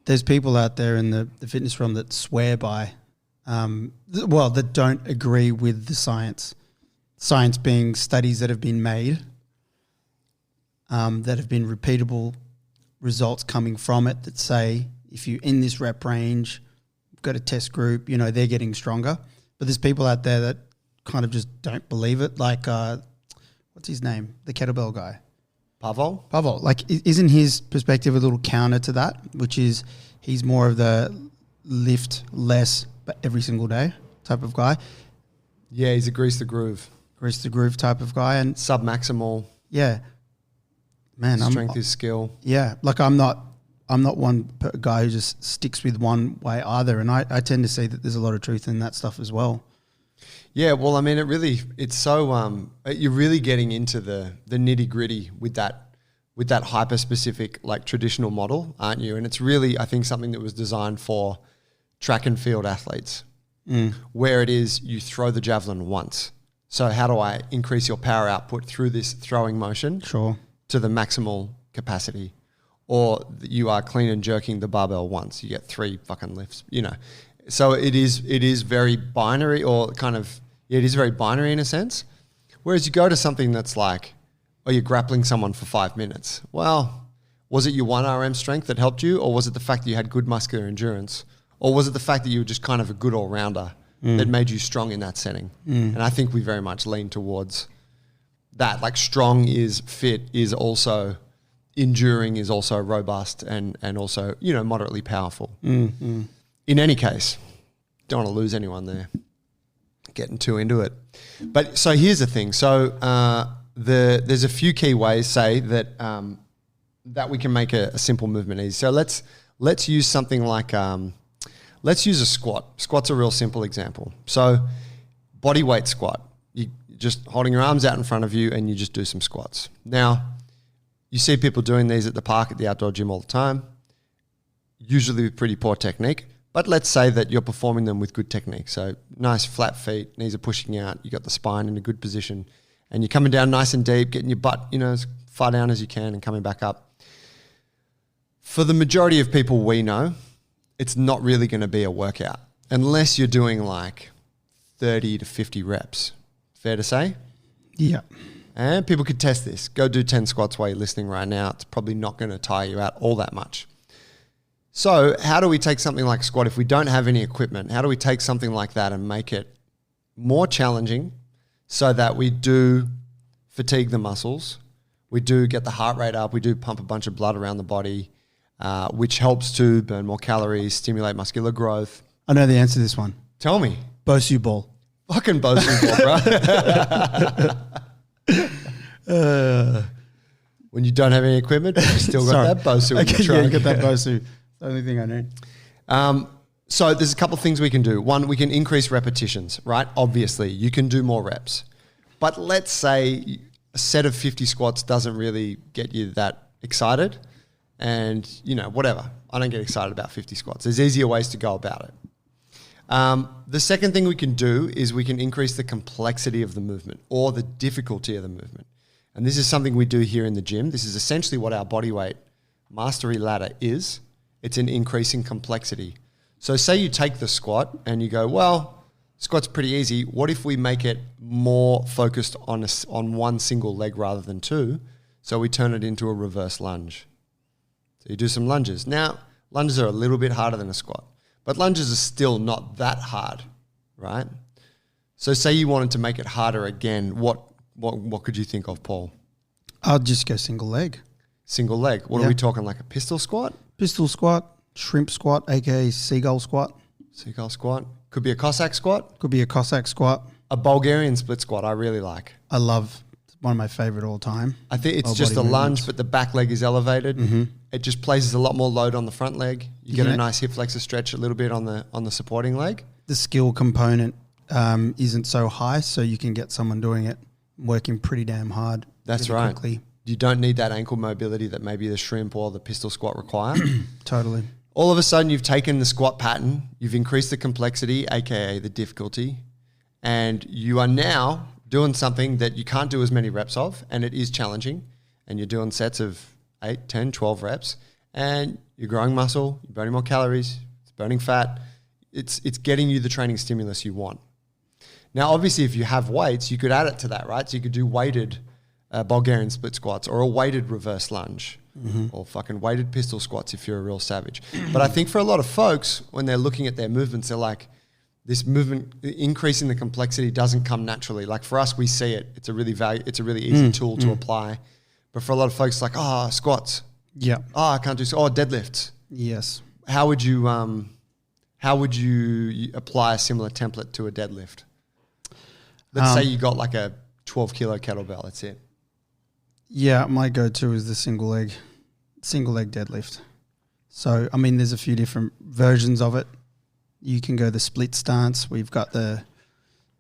[SPEAKER 2] there's people out there in the fitness realm that swear by, that don't agree with the science. Science being studies that have been made, that have been repeatable results coming from it that say if you're in this rep range, got a test group, they're getting stronger. But there's people out there that kind of just don't believe it. Like, what's his name? The kettlebell guy. Pavel. Like, isn't his perspective a little counter to that, which is he's more of the lift less but every single day type of guy?
[SPEAKER 1] Yeah, he's a grease the groove
[SPEAKER 2] type of guy. And
[SPEAKER 1] sub-maximal.
[SPEAKER 2] Yeah. Man,
[SPEAKER 1] strength is skill.
[SPEAKER 2] Yeah. Like, I'm not one guy who just sticks with one way either. And I tend to see that there's a lot of truth in that stuff as well.
[SPEAKER 1] Yeah, well, I mean, it's so, you're really getting into the nitty gritty with that hyper specific, like, traditional model, aren't you? And it's really, I think, something that was designed for track and field athletes, where it is you throw the javelin once. So how do I increase your power output through this throwing motion?
[SPEAKER 2] Sure.
[SPEAKER 1] To the maximal capacity? Or you are clean and jerking the barbell once, you get 3 fucking lifts, So it is very binary, or kind of, it is very binary in a sense. Whereas you go to something that's like, you're grappling someone for 5 minutes. Well, was it your 1 RM strength that helped you, or was it the fact that you had good muscular endurance, or was it the fact that you were just kind of a good all-rounder that made you strong in that setting? And I think we very much lean towards that. Like, strong is fit, is also enduring, is also robust, and also, moderately powerful. in any case, don't want to lose anyone there. Getting too into it. But so here's the thing. So there's a few key ways, say, that that we can make a simple movement easy. So let's use something like, let's use a squat. Squat's a real simple example. So body weight squat. You just holding your arms out in front of you and you just do some squats. Now, you see people doing these at the park, at the outdoor gym all the time, usually with pretty poor technique. But let's say that you're performing them with good technique. So nice flat feet, knees are pushing out, you got the spine in a good position, and you're coming down nice and deep, getting your butt, as far down as you can and coming back up. For the majority of people we know, it's not really going to be a workout unless you're doing like 30 to 50 reps. Fair to say?
[SPEAKER 2] Yeah.
[SPEAKER 1] And people could test this. Go do 10 squats while you're listening right now. It's probably not going to tire you out all that much. So how do we take something like squat if we don't have any equipment? How do we take something like that and make it more challenging so that we do fatigue the muscles, we do get the heart rate up, we do pump a bunch of blood around the body, which helps to burn more calories, stimulate muscular growth?
[SPEAKER 2] I know the answer to this one.
[SPEAKER 1] Tell me.
[SPEAKER 2] Bosu ball.
[SPEAKER 1] Fucking Bosu ball, bro. When you don't have any equipment, but you still got that Bosu in the trunk.
[SPEAKER 2] Yeah, you got that Bosu. The only thing I need.
[SPEAKER 1] So there's a couple of things we can do. One, we can increase repetitions, right? Obviously, you can do more reps. But let's say a set of 50 squats doesn't really get you that excited. And, whatever. I don't get excited about 50 squats. There's easier ways to go about it. The second thing we can do is we can increase the complexity of the movement or the difficulty of the movement. And this is something we do here in the gym. This is essentially what our bodyweight mastery ladder is. It's an increasing complexity. So say you take the squat and you go, well, squat's pretty easy. What if we make it more focused on one single leg rather than two? So we turn it into a reverse lunge. So you do some lunges. Now, lunges are a little bit harder than a squat, but lunges are still not that hard, right? So say you wanted to make it harder again, what could you think of, Paul?
[SPEAKER 2] I'll just go single leg.
[SPEAKER 1] Single leg. What are we talking, like a pistol squat?
[SPEAKER 2] Pistol squat, shrimp squat, aka seagull squat.
[SPEAKER 1] Seagull squat. Could be a Cossack squat.
[SPEAKER 2] Could be a Cossack squat.
[SPEAKER 1] A Bulgarian split squat I really like.
[SPEAKER 2] I love, it's one of my favorite all time.
[SPEAKER 1] I think it's just a lunge, but the back leg is elevated. Mm-hmm. It just places a lot more load on the front leg. You get a nice hip flexor stretch a little bit on the supporting leg.
[SPEAKER 2] The skill component isn't so high, so you can get someone doing it working pretty damn hard.
[SPEAKER 1] That's
[SPEAKER 2] really
[SPEAKER 1] right.
[SPEAKER 2] Quickly.
[SPEAKER 1] You don't need that ankle mobility that maybe the shrimp or the pistol squat require.
[SPEAKER 2] Totally.
[SPEAKER 1] All of a sudden, you've taken the squat pattern, you've increased the complexity, aka the difficulty, and you are now doing something that you can't do as many reps of, and it is challenging, and you're doing sets of 8, 10, 12 reps, and you're growing muscle, you're burning more calories, it's burning fat, it's getting you the training stimulus you want. Now, obviously, if you have weights, you could add it to that, right? So you could do weighted Bulgarian split squats or a weighted reverse lunge or fucking weighted pistol squats if you're a real savage. But I think for a lot of folks, when they're looking at their movements, they're like, this movement, increasing the complexity doesn't come naturally. Like for us, we see it. It's a really easy tool to apply. But for a lot of folks, like, squats.
[SPEAKER 2] Yeah.
[SPEAKER 1] I can't do deadlifts.
[SPEAKER 2] Yes.
[SPEAKER 1] How would you apply a similar template to a deadlift? Let's say you got like a 12 kilo kettlebell. That's it.
[SPEAKER 2] Yeah, my go-to is the single leg deadlift. So, I mean, there's a few different versions of it. You can go the split stance. We've got the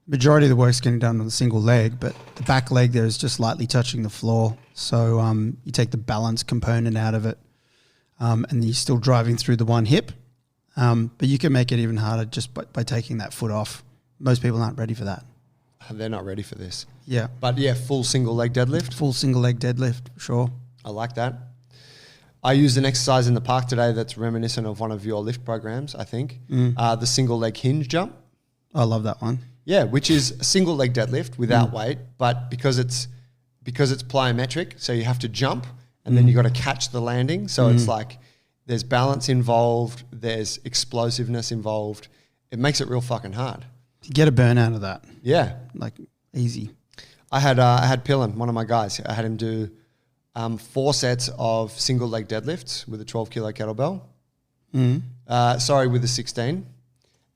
[SPEAKER 2] majority of the work's getting done on the single leg, but the back leg there is just lightly touching the floor. So you take the balance component out of it, and you're still driving through the one hip. But you can make it even harder just by taking that foot off. Most people aren't ready for that.
[SPEAKER 1] They're not ready for this.
[SPEAKER 2] Yeah.
[SPEAKER 1] But yeah, full single leg deadlift.
[SPEAKER 2] Full single leg deadlift, for sure.
[SPEAKER 1] I like that. I used an exercise in the park today that's reminiscent of one of your lift programs, I think. The single leg hinge jump.
[SPEAKER 2] I love that one.
[SPEAKER 1] Yeah, which is a single leg deadlift without weight, but because it's plyometric, so you have to jump and then you got to catch the landing. So it's like there's balance involved, there's explosiveness involved. It makes it real fucking hard.
[SPEAKER 2] You get a burn out of that.
[SPEAKER 1] Yeah.
[SPEAKER 2] Like easy.
[SPEAKER 1] I had Pillin, one of my guys. I had him do 4 sets of single leg deadlifts with a 12 kilo kettlebell. With the 16.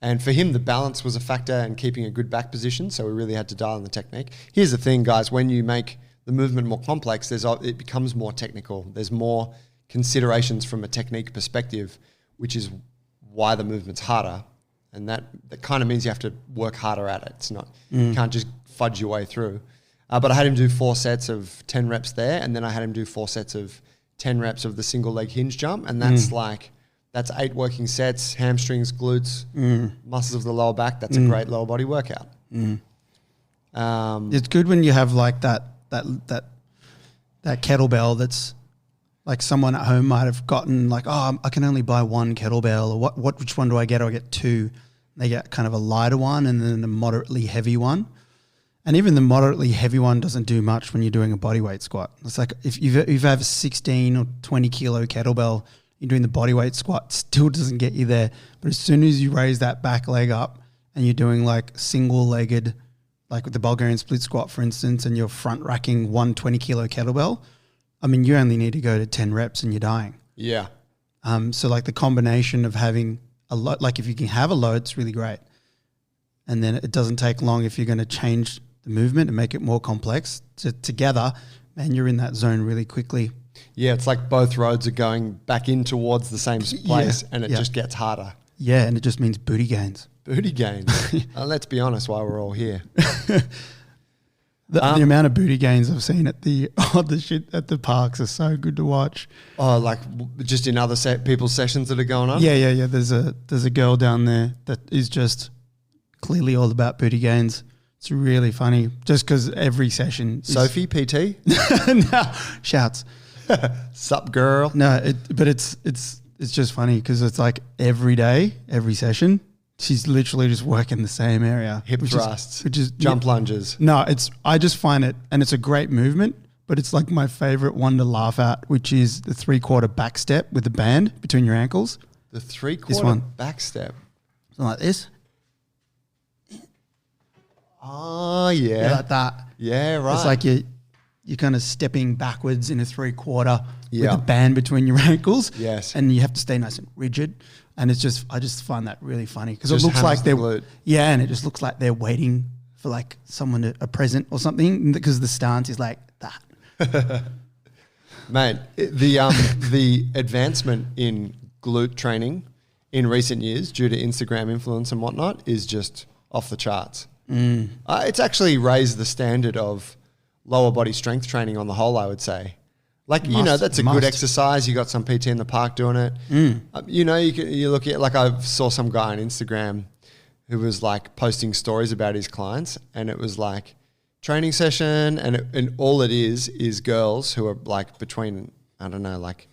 [SPEAKER 1] And for him, the balance was a factor and keeping a good back position. So we really had to dial in the technique. Here's the thing, guys. When you make the movement more complex, it becomes more technical. There's more considerations from a technique perspective, which is why the movement's harder. And that kind of means you have to work harder at it. It's not, you can't just fudge your way through. But I had him do 4 sets of 10 reps there. And then I had him do 4 sets of 10 reps of the single leg hinge jump. And that's that's 8 working sets, hamstrings, glutes, muscles of the lower back. That's a great lower body workout.
[SPEAKER 2] It's good when you have like that kettlebell that's like someone at home might have gotten like, oh, I can only buy 1 kettlebell, or which one do I get? I get 2. They get kind of a lighter one and then a moderately heavy one. And even the moderately heavy one doesn't do much when you're doing a bodyweight squat. It's like if you have a 16 or 20 kilo kettlebell, you're doing the bodyweight squat, still doesn't get you there. But as soon as you raise that back leg up and you're doing like single-legged, like with the Bulgarian split squat, for instance, and you're front racking 120 kilo kettlebell, I mean, you only need to go to 10 reps and you're dying.
[SPEAKER 1] Yeah.
[SPEAKER 2] So like the combination of having a load, like if you can have a load, it's really great. And then it doesn't take long if you're going to change the movement and make it more complex. Together, man, you're in that zone really quickly.
[SPEAKER 1] Yeah, it's like both roads are going back in towards the same place and it just gets harder.
[SPEAKER 2] Yeah, and it just means booty gains.
[SPEAKER 1] Booty gains. Let's be honest why we're all here.
[SPEAKER 2] The amount of booty gains I've seen at the shit at the parks are so good to watch.
[SPEAKER 1] Oh, like just in other people's sessions that are going on?
[SPEAKER 2] Yeah. There's a girl down there that is just clearly all about booty gains. It's really funny just because every session
[SPEAKER 1] Sophie, PT?
[SPEAKER 2] No, shouts.
[SPEAKER 1] Sup, girl?
[SPEAKER 2] No, but it's just funny because it's like every day, every session, she's literally just working the same area.
[SPEAKER 1] Hip thrusts, which is jump lunges.
[SPEAKER 2] No, I just find it, and it's a great movement, but it's like my favorite one to laugh at, which is the 3/4 back step with the band between your ankles.
[SPEAKER 1] The 3/4 back step.
[SPEAKER 2] Something like this.
[SPEAKER 1] Oh, yeah.
[SPEAKER 2] Like that.
[SPEAKER 1] Yeah, right.
[SPEAKER 2] It's like you're kind of stepping backwards in a 3/4 with a band between your ankles.
[SPEAKER 1] Yes.
[SPEAKER 2] And you have to stay nice and rigid. And it's just, I just find that really funny because it looks like and it just looks like they're waiting for like someone a present or something because the stance is like that.
[SPEAKER 1] Mate, the advancement in glute training in recent years due to Instagram influence and whatnot is just off the charts. It's actually raised the standard of lower body strength training on the whole, I would say. Like, that's a good exercise. You got some PT in the park doing it. You look at, like I saw some guy on Instagram who was like posting stories about his clients and it was like training session and all it is girls who are like between, I don't know, like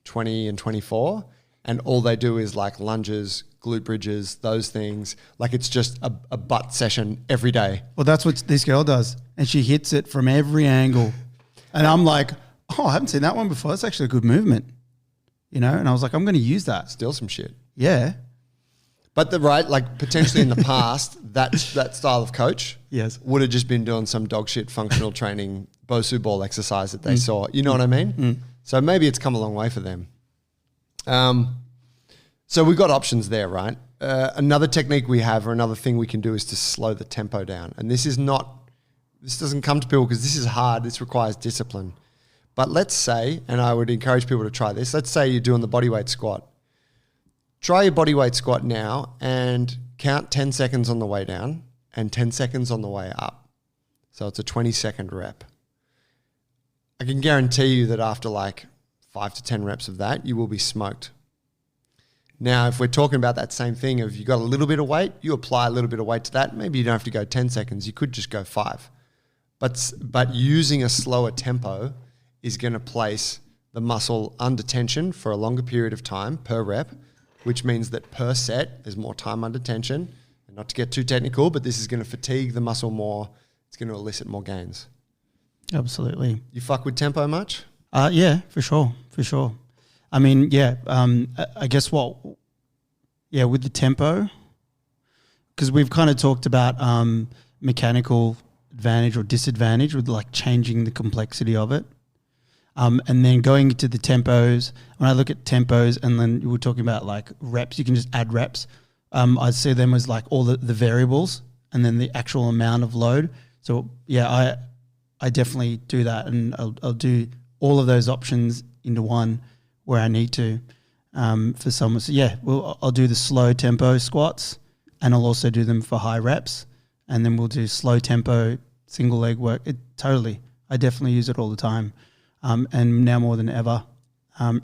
[SPEAKER 1] 20 and 24 and all they do is like lunges, glute bridges, those things. Like it's just a butt session every day.
[SPEAKER 2] Well, that's what this girl does. And she hits it from every angle. And I'm like, oh, I haven't seen that one before. That's actually a good movement. And I was like, I'm going to use that.
[SPEAKER 1] Steal some shit.
[SPEAKER 2] Yeah.
[SPEAKER 1] But potentially in the past, that style of coach would have just been doing some dog shit functional training, Bosu ball exercise that they saw. You know what I mean? So maybe it's come a long way for them. So we've got options there, right? Another technique we have or another thing we can do is to slow the tempo down. And this doesn't come to people because this is hard. This requires discipline. But let's say, and I would encourage people to try this, let's say you're doing the bodyweight squat. Try your bodyweight squat now and count 10 seconds on the way down and 10 seconds on the way up. So it's a 20-second rep. I can guarantee you that after like 5 to 10 reps of that, you will be smoked. Now, if we're talking about that same thing, if you got a little bit of weight, you apply a little bit of weight to that. Maybe you don't have to go 10 seconds. You could just go 5. But using a slower tempo is going to place the muscle under tension for a longer period of time per rep, which means that per set there's more time under tension. And not to get too technical, but this is going to fatigue the muscle more. It's going to elicit more gains.
[SPEAKER 2] Absolutely.
[SPEAKER 1] You fuck with tempo much?
[SPEAKER 2] Yeah, for sure. I mean, I guess with the tempo, because we've kind of talked about mechanical advantage or disadvantage with like changing the complexity of it. And then going to the tempos, when I look at tempos and then you were talking about like reps, you can just add reps. I see them as like all the variables and then the actual amount of load. So yeah, I definitely do that, and I'll do all of those options into one where I need to for someone. So yeah, I'll do the slow tempo squats, and I'll also do them for high reps, and then we'll do slow tempo single leg work. I definitely use it all the time, and now more than ever.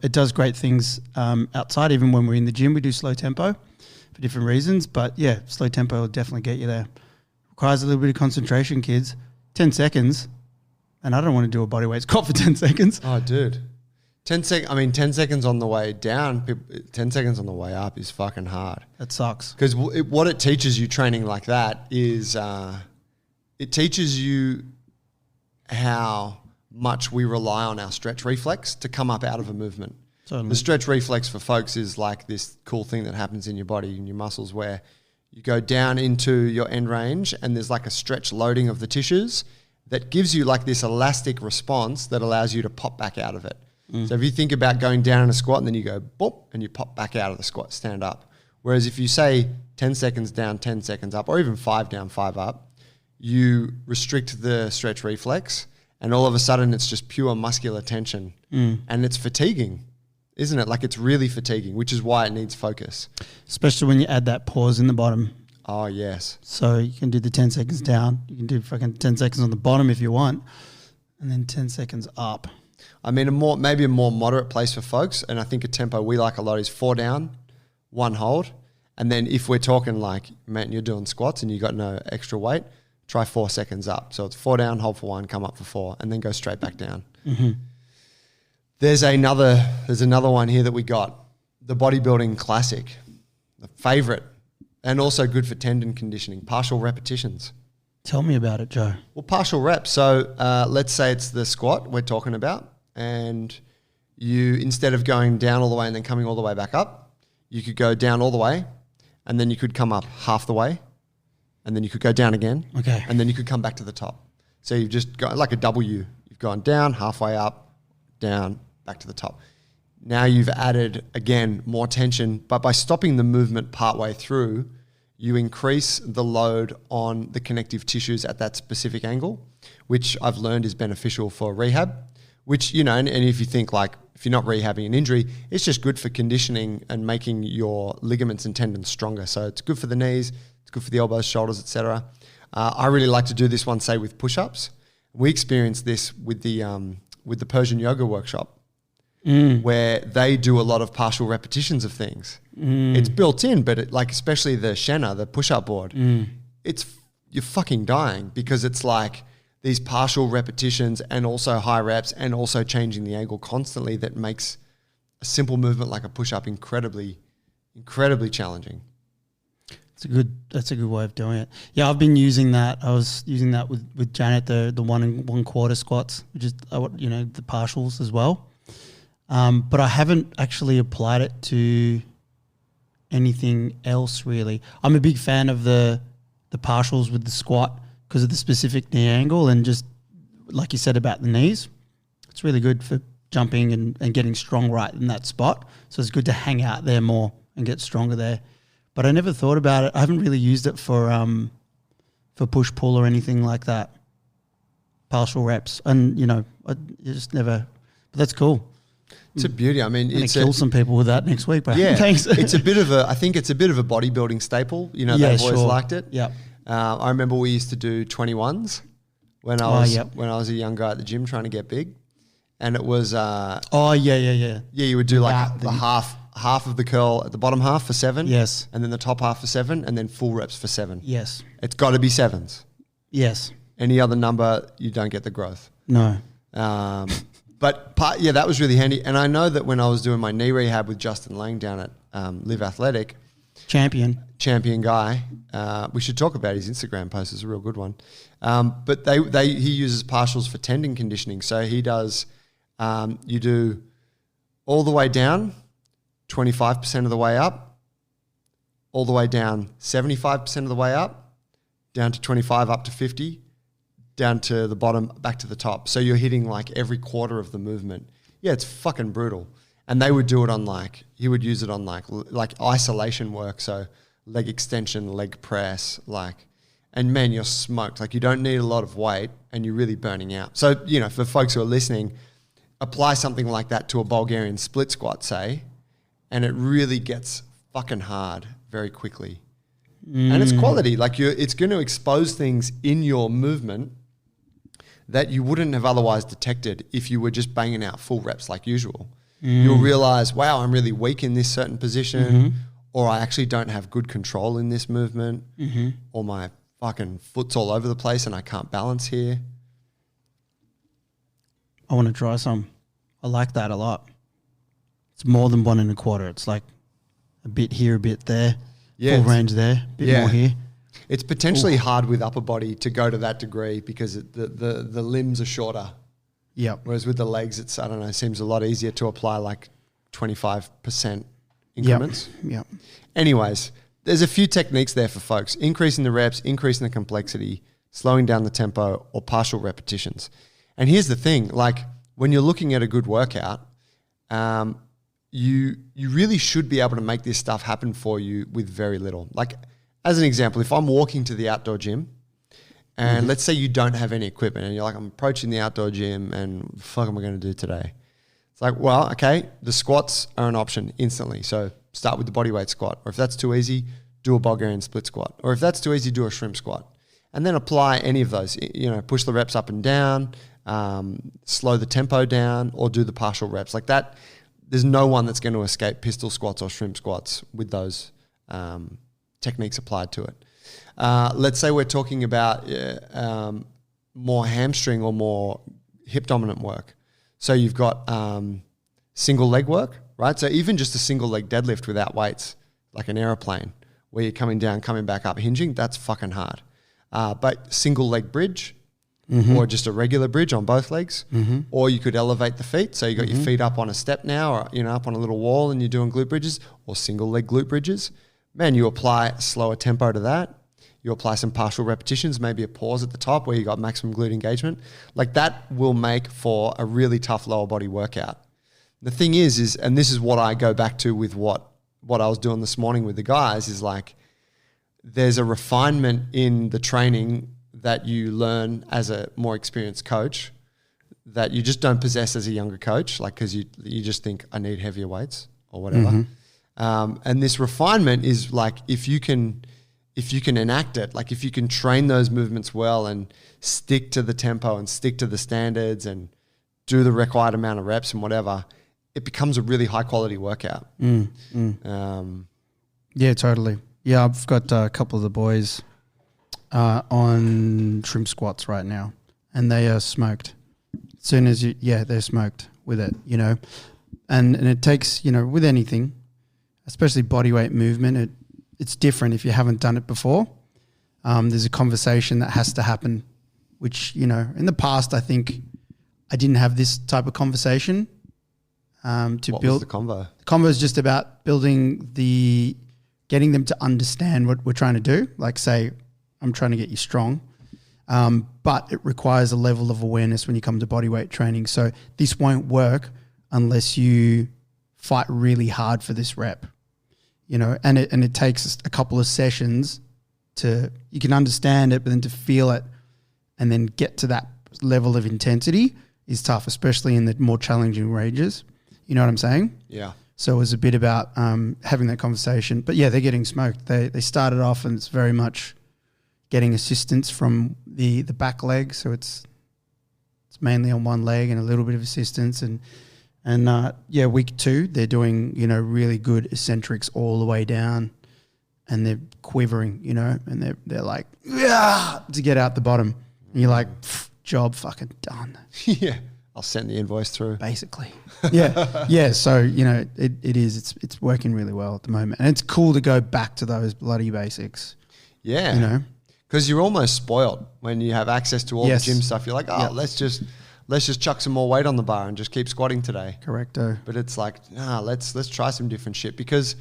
[SPEAKER 2] It does great things outside. Even when we're in the gym, we do slow tempo for different reasons. But yeah, slow tempo will definitely get you there. Requires a little bit of concentration, kids. 10 seconds, and I don't want to do a bodyweight squat for 10 seconds.
[SPEAKER 1] Oh, dude. 10 seconds on the way down, 10 seconds on the way up is fucking hard.
[SPEAKER 2] That sucks.
[SPEAKER 1] Because what it teaches you training like that is it teaches you how much we rely on our stretch reflex to come up out of a movement.
[SPEAKER 2] Totally.
[SPEAKER 1] The stretch reflex for folks is like this cool thing that happens in your body, in your muscles, where you go down into your end range and there's like a stretch loading of the tissues that gives you like this elastic response that allows you to pop back out of it. So if you think about going down in a squat and then you go boop and you pop back out of the squat, stand up. Whereas if you say 10 seconds down, 10 seconds up, or even 5 down, 5 up, you restrict the stretch reflex and all of a sudden it's just pure muscular tension and it's fatiguing, isn't it? Like it's really fatiguing, which is why it needs focus.
[SPEAKER 2] Especially when you add that pause in the bottom.
[SPEAKER 1] Oh, yes.
[SPEAKER 2] So you can do the 10 seconds down. You can do fucking 10 seconds on the bottom if you want, and then 10 seconds up.
[SPEAKER 1] I mean, maybe a more moderate place for folks, and I think a tempo we like a lot is 4 down, 1 hold. And then if we're talking like, man, you're doing squats and you got no extra weight, try 4 seconds up. So it's 4 down, hold for 1, come up for 4, and then go straight back down.
[SPEAKER 2] Mm-hmm.
[SPEAKER 1] There's another one here that we got, the bodybuilding classic, the favorite, and also good for tendon conditioning, partial repetitions.
[SPEAKER 2] Tell me about it, Joe.
[SPEAKER 1] Well, partial reps. So let's say it's the squat we're talking about, and you, instead of going down all the way and then coming all the way back up, you could go down all the way, and then you could come up half the way, and then you could go down again,
[SPEAKER 2] Okay.
[SPEAKER 1] and then you could come back to the top. So you've just got like a W. You've gone down, halfway up, down, back to the top. Now you've added, again, more tension, but by stopping the movement partway through, you increase the load on the connective tissues at that specific angle, which I've learned is beneficial for rehab, which, you know, and if you think like, if you're not rehabbing an injury, it's just good for conditioning and making your ligaments and tendons stronger. So it's good for the knees, it's good for the elbows, shoulders, etc. I really like to do this one, say, with push-ups. We experienced this with the Persian yoga workshop, where they do a lot of partial repetitions of things. It's built in, but it, like especially the Shenna, the push-up board, you're fucking dying because it's like these partial repetitions and also high reps and also changing the angle constantly that makes a simple movement like a push-up incredibly challenging.
[SPEAKER 2] That's a good way of doing it. Yeah, I've been using that. I was using that with Janet, the 1 1/4 squats, which is the partials as well. But I haven't actually applied it to anything else really. I'm a big fan of the partials with the squat because of the specific knee angle and just like you said about the knees. It's really good for jumping and getting strong right in that spot. So it's good to hang out there more and get stronger there. But I never thought about it. I haven't really used it for push-pull or anything like that. Partial reps. And, I just never – but that's cool.
[SPEAKER 1] It's a beauty. I mean,
[SPEAKER 2] I'm going to kill some people with that next week. But
[SPEAKER 1] yeah,
[SPEAKER 2] thanks.
[SPEAKER 1] I think it's a bit of a bodybuilding staple. They've always liked it.
[SPEAKER 2] Yeah.
[SPEAKER 1] I remember we used to do 21s when I was a young guy at the gym trying to get big. And it was
[SPEAKER 2] yeah.
[SPEAKER 1] Yeah, you would do like the half of the curl at the bottom half for 7.
[SPEAKER 2] Yes.
[SPEAKER 1] And then the top half for 7 and then full reps for 7.
[SPEAKER 2] Yes.
[SPEAKER 1] It's got to be 7s.
[SPEAKER 2] Yes.
[SPEAKER 1] Any other number, you don't get the growth.
[SPEAKER 2] No.
[SPEAKER 1] But that was really handy. And I know that when I was doing my knee rehab with Justin Lang down at Live Athletic,
[SPEAKER 2] champion
[SPEAKER 1] guy, we should talk about his Instagram post. It's a real good one. But he uses partials for tendon conditioning. So he does, you do all the way down, 25% of the way up, all the way down, 75% of the way up, down to 25, up to 50, down to the bottom, back to the top. So you're hitting like every quarter of the movement. Yeah, it's fucking brutal. And they would do it on like, he would use it on like isolation work. So leg extension, leg press, like, and man, you're smoked. Like you don't need a lot of weight and you're really burning out. So, you know, for folks who are listening, apply something like that to a Bulgarian split squat, say, and it really gets fucking hard very quickly. And it's quality. Like it's going to expose things in your movement that you wouldn't have otherwise detected if you were just banging out full reps like usual. You'll realize, wow, I'm really weak in this certain position, or I actually don't have good control in this movement, or my fucking foot's all over the place and I can't balance here.
[SPEAKER 2] I want to try some. I like that a lot. It's more than 1 1/4. It's like a bit here, a bit there.
[SPEAKER 1] Yeah,
[SPEAKER 2] full range there, a bit more here.
[SPEAKER 1] It's potentially hard with upper body to go to that degree because the limbs are shorter.
[SPEAKER 2] Yep.
[SPEAKER 1] Whereas with the legs, it's, I don't know, seems a lot easier to apply like 25% increments.
[SPEAKER 2] Yep.
[SPEAKER 1] Anyways, there's a few techniques there for folks. Increasing the reps, increasing the complexity, slowing down the tempo, or partial repetitions. And here's the thing, like when you're looking at a good workout, you really should be able to make this stuff happen for you with very little. Like as an example, if I'm walking to the outdoor gym and let's say you don't have any equipment and you're like, I'm approaching the outdoor gym and what the fuck am I going to do today? It's like, well, okay, the squats are an option instantly. So start with the bodyweight squat, or if that's too easy, do a Bulgarian split squat, or if that's too easy, do a shrimp squat, and then apply any of those, you know, push the reps up and down, slow the tempo down, or do the partial reps like that. There's no one that's going to escape pistol squats or shrimp squats with those techniques applied to it. Let's say we're talking about more hamstring or more hip dominant work. So you've got single leg work, right? So even just a single leg deadlift without weights, like an aeroplane, where you're coming down, coming back up, hinging, that's fucking hard. But single leg bridge, or just a regular bridge on both legs, or you could elevate the feet. So you got your feet up on a step now, or you know, up on a little wall, and you're doing glute bridges, or single leg glute bridges. Man, you apply a slower tempo to that. You apply some partial repetitions, maybe a pause at the top where you got maximum glute engagement. Like that will make for a really tough lower body workout. The thing is, and this is what I go back to with what I was doing this morning with the guys, is like there's a refinement in the training that you learn as a more experienced coach that you just don't possess as a younger coach, like because you just think I need heavier weights or whatever. And this refinement is like if you can enact it, like if you can train those movements well and stick to the tempo and stick to the standards and do the required amount of reps and whatever, it becomes a really high quality workout.
[SPEAKER 2] Yeah, totally. Yeah, I've got a couple of the boys on shrimp squats right now, and they are smoked. As soon as they're smoked with it, you know. And it takes, you know, with anything, especially bodyweight movement, it's different if you haven't done it before. There's a conversation that has to happen, which, you know, in the past, I think I didn't have this type of conversation what build.
[SPEAKER 1] Was the convo?
[SPEAKER 2] The convo is just about getting them to understand what we're trying to do. Like say, I'm trying to get you strong, but it requires a level of awareness when you come to bodyweight training. So this won't work unless you fight really hard for this rep, you know, and it takes a couple of sessions you can understand it, but then to feel it and then get to that level of intensity is tough, especially in the more challenging ranges. You know what I'm saying?
[SPEAKER 1] Yeah.
[SPEAKER 2] So it was a bit about having that conversation. But yeah, they're getting smoked. They started off and it's very much getting assistance from the back leg. So it's mainly on one leg and a little bit of assistance. And week 2, they're doing, you know, really good eccentrics all the way down and they're quivering, you know, and they're like, yeah, to get out the bottom. And you're like, job fucking done.
[SPEAKER 1] Yeah. I'll send the invoice through.
[SPEAKER 2] Basically. Yeah. Yeah. So, you know, it is, it's working really well at the moment. And it's cool to go back to those bloody basics.
[SPEAKER 1] Yeah.
[SPEAKER 2] You know?
[SPEAKER 1] Because you're almost spoiled when you have access to all the gym stuff. You're like, let's just chuck some more weight on the bar and just keep squatting today.
[SPEAKER 2] Correcto.
[SPEAKER 1] But it's like, let's try some different shit, because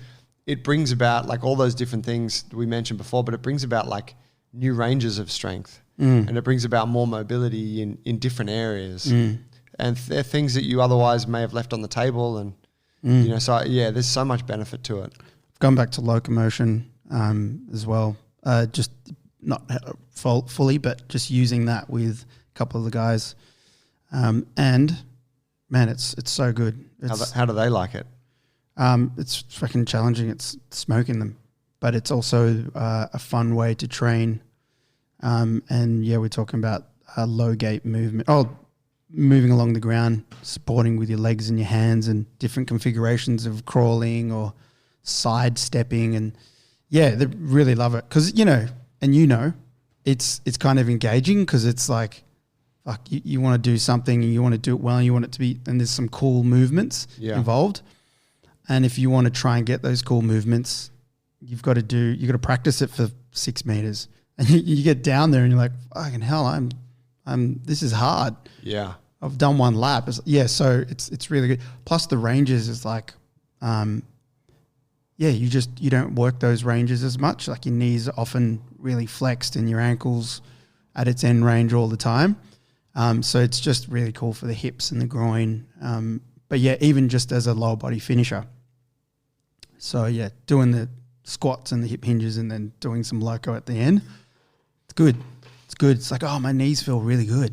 [SPEAKER 1] it brings about like all those different things we mentioned before, but it brings about like new ranges of strength. and it brings about more mobility in different areas. And they're things that you otherwise may have left on the table. And, you know, so yeah, there's so much benefit to it.
[SPEAKER 2] I've gone back to locomotion as well. Just not fully, but just using that with a couple of the guys. And man, it's so good.
[SPEAKER 1] How do they like it?
[SPEAKER 2] It's fucking challenging. It's smoking them, but it's also a fun way to train. And yeah, we're talking about low gait movement. Moving along the ground, supporting with your legs and your hands, and different configurations of crawling or sidestepping. And yeah, they really love it because it's kind of engaging because it's like, fuck, you want to do something and you want to do it well and you want it to be, and there's some cool movements involved. And if you want to try and get those cool movements, you've got to practice it for 6 meters. And you get down there and you're like, fucking hell, this is hard.
[SPEAKER 1] Yeah.
[SPEAKER 2] I've done one lap. So it's really good. Plus the ranges is like, you don't work those ranges as much. Like your knees are often really flexed and your ankles at its end range all the time. So it's just really cool for the hips and the groin. But yeah, even just as a lower body finisher. So yeah, doing the squats and the hip hinges and then doing some loco at the end. It's good. It's good. It's like, oh, my knees feel really good.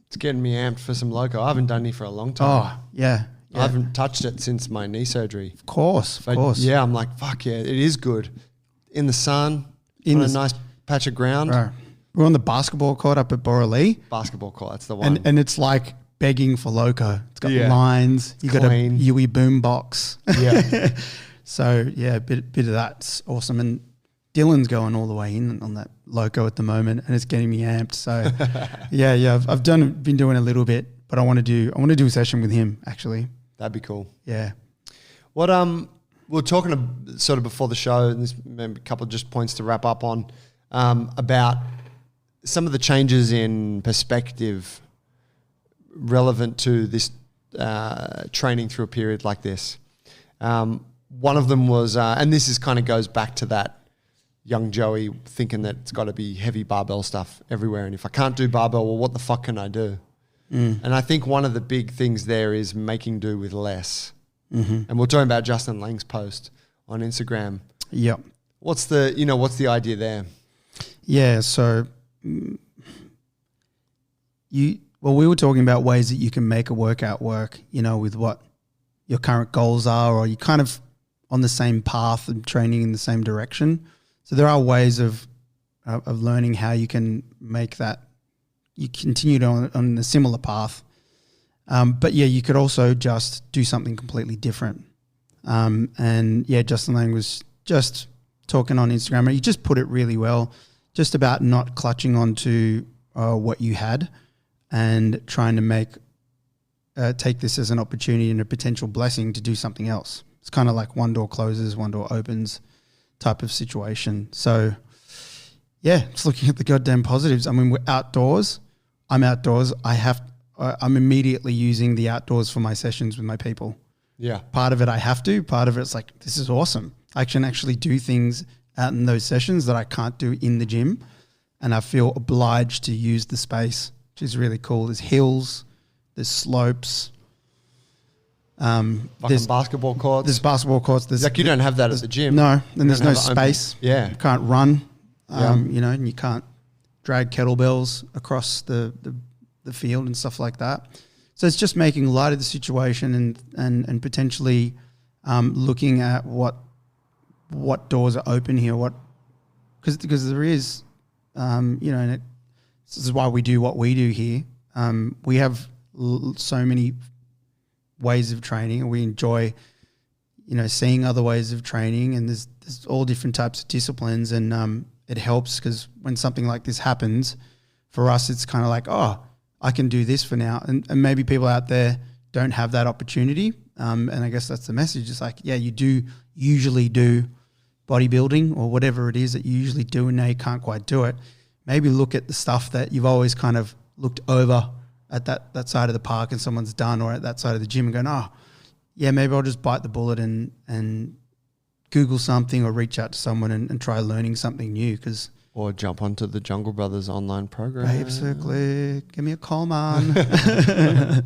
[SPEAKER 1] It's getting me amped for some loco. I haven't done any for a long time.
[SPEAKER 2] Oh, yeah.
[SPEAKER 1] I haven't touched it since my knee surgery.
[SPEAKER 2] Of course.
[SPEAKER 1] Yeah, I'm like, fuck yeah, it is good. In the sun, on a nice patch of ground.
[SPEAKER 2] Right. We're on the basketball court up at Borrolea.
[SPEAKER 1] Basketball court, that's the one.
[SPEAKER 2] And it's like begging for loco. It's got lines. You got a Yui boom box.
[SPEAKER 1] Yeah.
[SPEAKER 2] So yeah, a bit of that's awesome. And Dylan's going all the way in on that loco at the moment, and it's getting me amped. So yeah, I've been doing a little bit, but I want to do a session with him actually.
[SPEAKER 1] That'd be cool.
[SPEAKER 2] Yeah.
[SPEAKER 1] What we were talking sort of before the show, and this maybe a couple of just points to wrap up on about some of the changes in perspective relevant to this training through a period like this. One of them was, and this is kind of goes back to that young Joey thinking that it's got to be heavy barbell stuff everywhere. And if I can't do barbell, well, what the fuck can I do? And I think one of the big things there is making do with less. And we're talking about Justin Lang's post on Instagram.
[SPEAKER 2] Yep.
[SPEAKER 1] What's the idea there?
[SPEAKER 2] Yeah. So we were talking about ways that you can make a workout work, with what your current goals are, or you kind of on the same path and training in the same direction. So there are ways of learning how you can make that, you continue on a similar path. But yeah, you could also just do something completely different. And yeah, Justin Lang was just talking on Instagram, and he just put it really well, just about not clutching onto what you had and trying to take this as an opportunity and a potential blessing to do something else. It's kind of like one door closes, one door opens type of situation. So yeah, just looking at the goddamn positives. I mean, we're outdoors. I'm outdoors. I'm immediately using the outdoors for my sessions with my people.
[SPEAKER 1] Yeah.
[SPEAKER 2] Part of it I have to, part of it's like, this is awesome. I can actually do things out in those sessions that I can't do in the gym, and I feel obliged to use the space, which is really cool. There's hills, there's slopes.
[SPEAKER 1] There's basketball courts.
[SPEAKER 2] There's basketball courts. There's
[SPEAKER 1] like you don't have that at the gym.
[SPEAKER 2] No, and there's no space.
[SPEAKER 1] Yeah.
[SPEAKER 2] You can't run, and you can't drag kettlebells across the field and stuff like that. So it's just making light of the situation and potentially looking at what doors are open here, because there is, and this is why we do what we do here. We have so many ways of training, and we enjoy, seeing other ways of training, and there's all different types of disciplines, and it helps because when something like this happens, for us, it's kind of like, oh, I can do this for now. And maybe people out there don't have that opportunity. And I guess that's the message. It's like, yeah, you do usually do bodybuilding or whatever it is that you usually do, and now you can't quite do it. Maybe look at the stuff that you've always kind of looked over at that side of the park and someone's done, or at that side of the gym, and going, oh, yeah, maybe I'll just bite the bullet and Google something or reach out to someone and try learning something new.
[SPEAKER 1] Or jump onto the Jungle Brothers online program.
[SPEAKER 2] Babe, so click. Give me a call, man.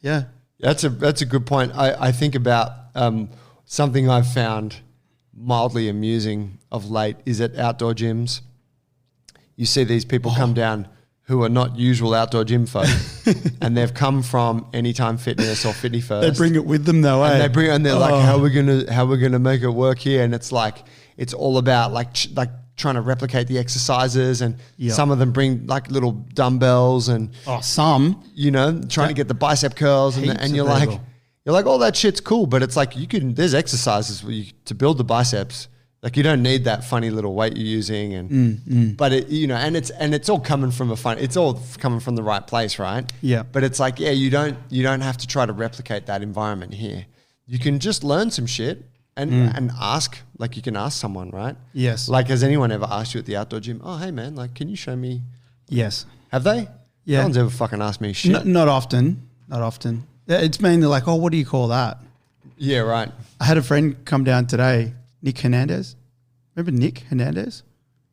[SPEAKER 2] Yeah.
[SPEAKER 1] That's a good point. I think about something I've found mildly amusing of late is at outdoor gyms. You see these people come down who are not usual outdoor gym folk, and they've come from Anytime Fitness or Fitney First.
[SPEAKER 2] They bring it with them though,
[SPEAKER 1] and
[SPEAKER 2] eh?
[SPEAKER 1] they're like, how are we gonna make it work here? And it's like it's all about like trying to replicate the exercises, and some of them bring like little dumbbells and
[SPEAKER 2] some,
[SPEAKER 1] you know, trying to get the bicep curls, and you're like, all that shit's cool, but it's like there's exercises to build the biceps. Like you don't need that funny little weight you're using, and but it, you know, and it's all coming from it's all coming from the right place, right?
[SPEAKER 2] Yeah.
[SPEAKER 1] But it's like, you don't have to try to replicate that environment here. You can just learn some shit and ask, like you can ask someone, right?
[SPEAKER 2] Yes.
[SPEAKER 1] Like, has anyone ever asked you at the outdoor gym? Oh, hey man, like, can you show me?
[SPEAKER 2] Yes.
[SPEAKER 1] Have they?
[SPEAKER 2] Yeah.
[SPEAKER 1] No one's ever fucking asked me shit.
[SPEAKER 2] Not often. It's mainly like, oh, what do you call that?
[SPEAKER 1] Yeah, right.
[SPEAKER 2] I had a friend come down today, Nick Hernandez. Remember Nick Hernandez?